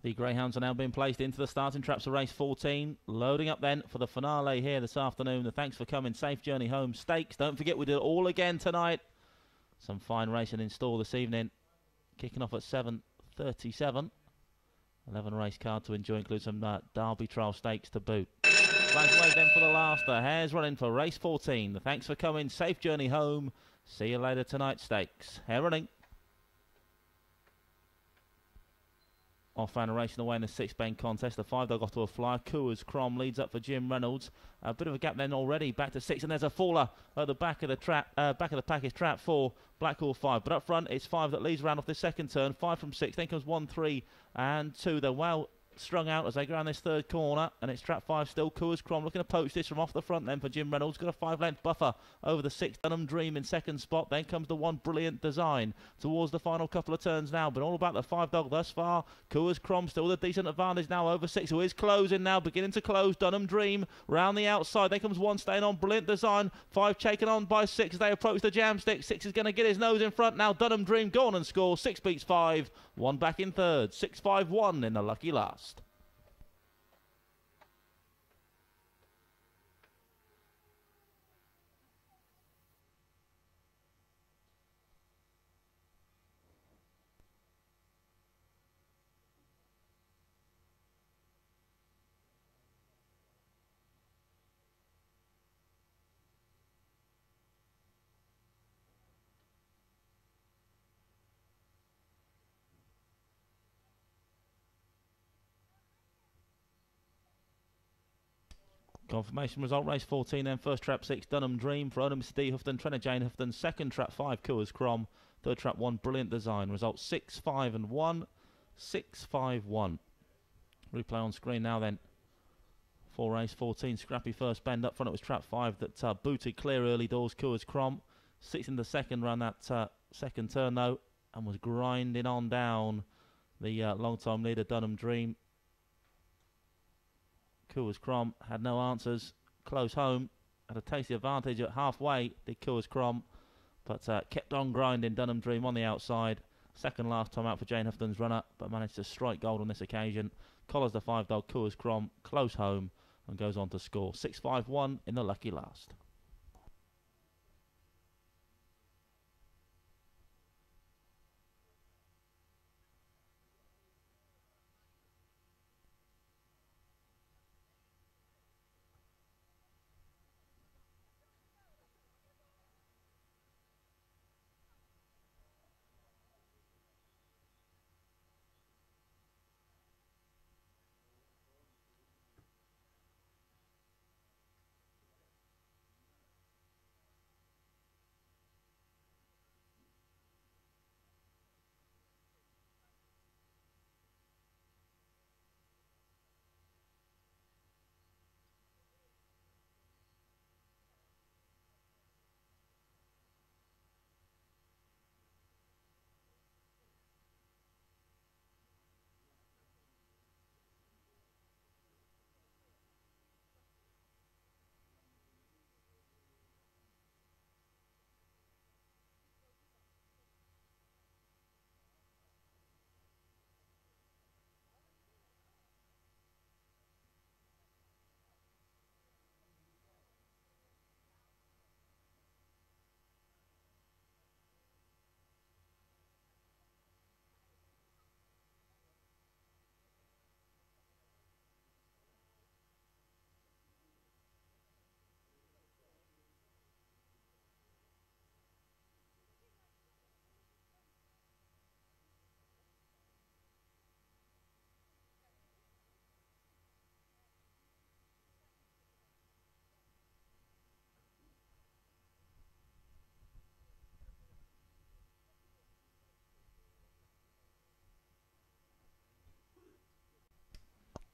The Greyhounds are now being placed into the starting traps of race 14. Loading up then for the finale here this afternoon. The thanks for coming. Safe journey home. Stakes. Don't forget we do it all again tonight. Some fine racing in store this evening. Kicking off at 7:37. 11 race card to enjoy. Include some Derby Trial stakes to boot. Flags wave then for the last. The hares running for race 14. The thanks for coming. Safe journey home. See you later tonight, stakes. Hare running. Off and racing away in the 6-bend contest. The 5 dog off to a flyer. Coors Crom leads up for Jim Reynolds. A bit of a gap then already. Back to 6, and there's a faller at the back of the trap. Back of the pack is trap 4. Blackhall 5. But up front, it's 5 that leads round off the second turn. 5 from 6. Then comes 1, 3, and 2. They're well strung out as they go around this third corner, and it's trap 5 still. Coors Crom looking to poach this from off the front then for Jim Reynolds. Got a 5-length buffer over the 6 Dunham Dream in second spot. Then comes the 1 Brilliant Design towards the final couple of turns now, but all about the 5 dog thus far. Coors Crom still with a decent advantage now over 6, who is closing now, beginning to close. Dunham Dream round the outside. Then comes 1 staying on Brilliant Design. 5 taken on by 6 as they approach the jam stick. 6 is going to get his nose in front now. Dunham Dream go on and score. 6 beats 5. 1 back in third. 6-5-1 in the lucky last. Confirmation result, race 14 then. First trap 6, Dunham Dream for owner Mr. D. Houghton, trainer Jane Houghton. Second trap 5, Coors Crom. Third trap 1, Brilliant Design. Result 6-5-1. 6-5-1. Replay on screen now then. For race 14, scrappy first bend. Up front it was trap 5 that booted clear early doors, Coors Crom. 6 in the second round that second turn though, and was grinding on down the long-time leader Dunham Dream. Coors Crom had no answers, close home, had a tasty advantage at halfway, did Coors Crom, but kept on grinding. Dunham Dream on the outside. Second last time out for Jane Houghton's runner, but managed to strike gold on this occasion. Collars the 5 dog, Coors Crom, close home, and goes on to score. 6-5-1 in the lucky last.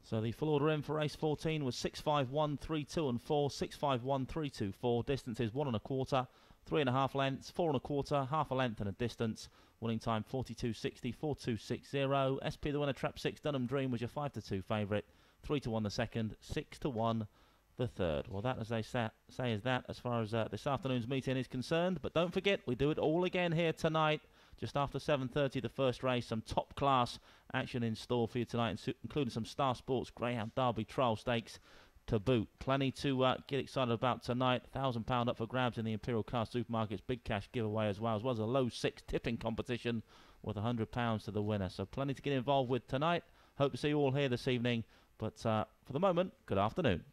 So the full order in for race 14 was 6-5-1, 3-2 and 4, 6-5-1, 3-2, 4. Distances 1 1/4, 3 1/2 lengths, 4 1/4, half a length and a distance. Winning time 42.60, 42.60. SP the winner, trap 6, Dunham Dream was your 5-2 favourite, 3-1 the second, 6-1 the third. Well, that, as they say, is that as far as this afternoon's meeting is concerned. But don't forget, we do it all again here tonight. Just after 7:30, the first race. Some top-class action in store for you tonight, including some Star Sports Greyhound Derby Trial Stakes to boot. Plenty to get excited about tonight. £1,000 up for grabs in the Imperial Car Supermarkets Big Cash giveaway as well as a low 6 tipping competition with £100 to the winner. So plenty to get involved with tonight. Hope to see you all here this evening. But for the moment, good afternoon.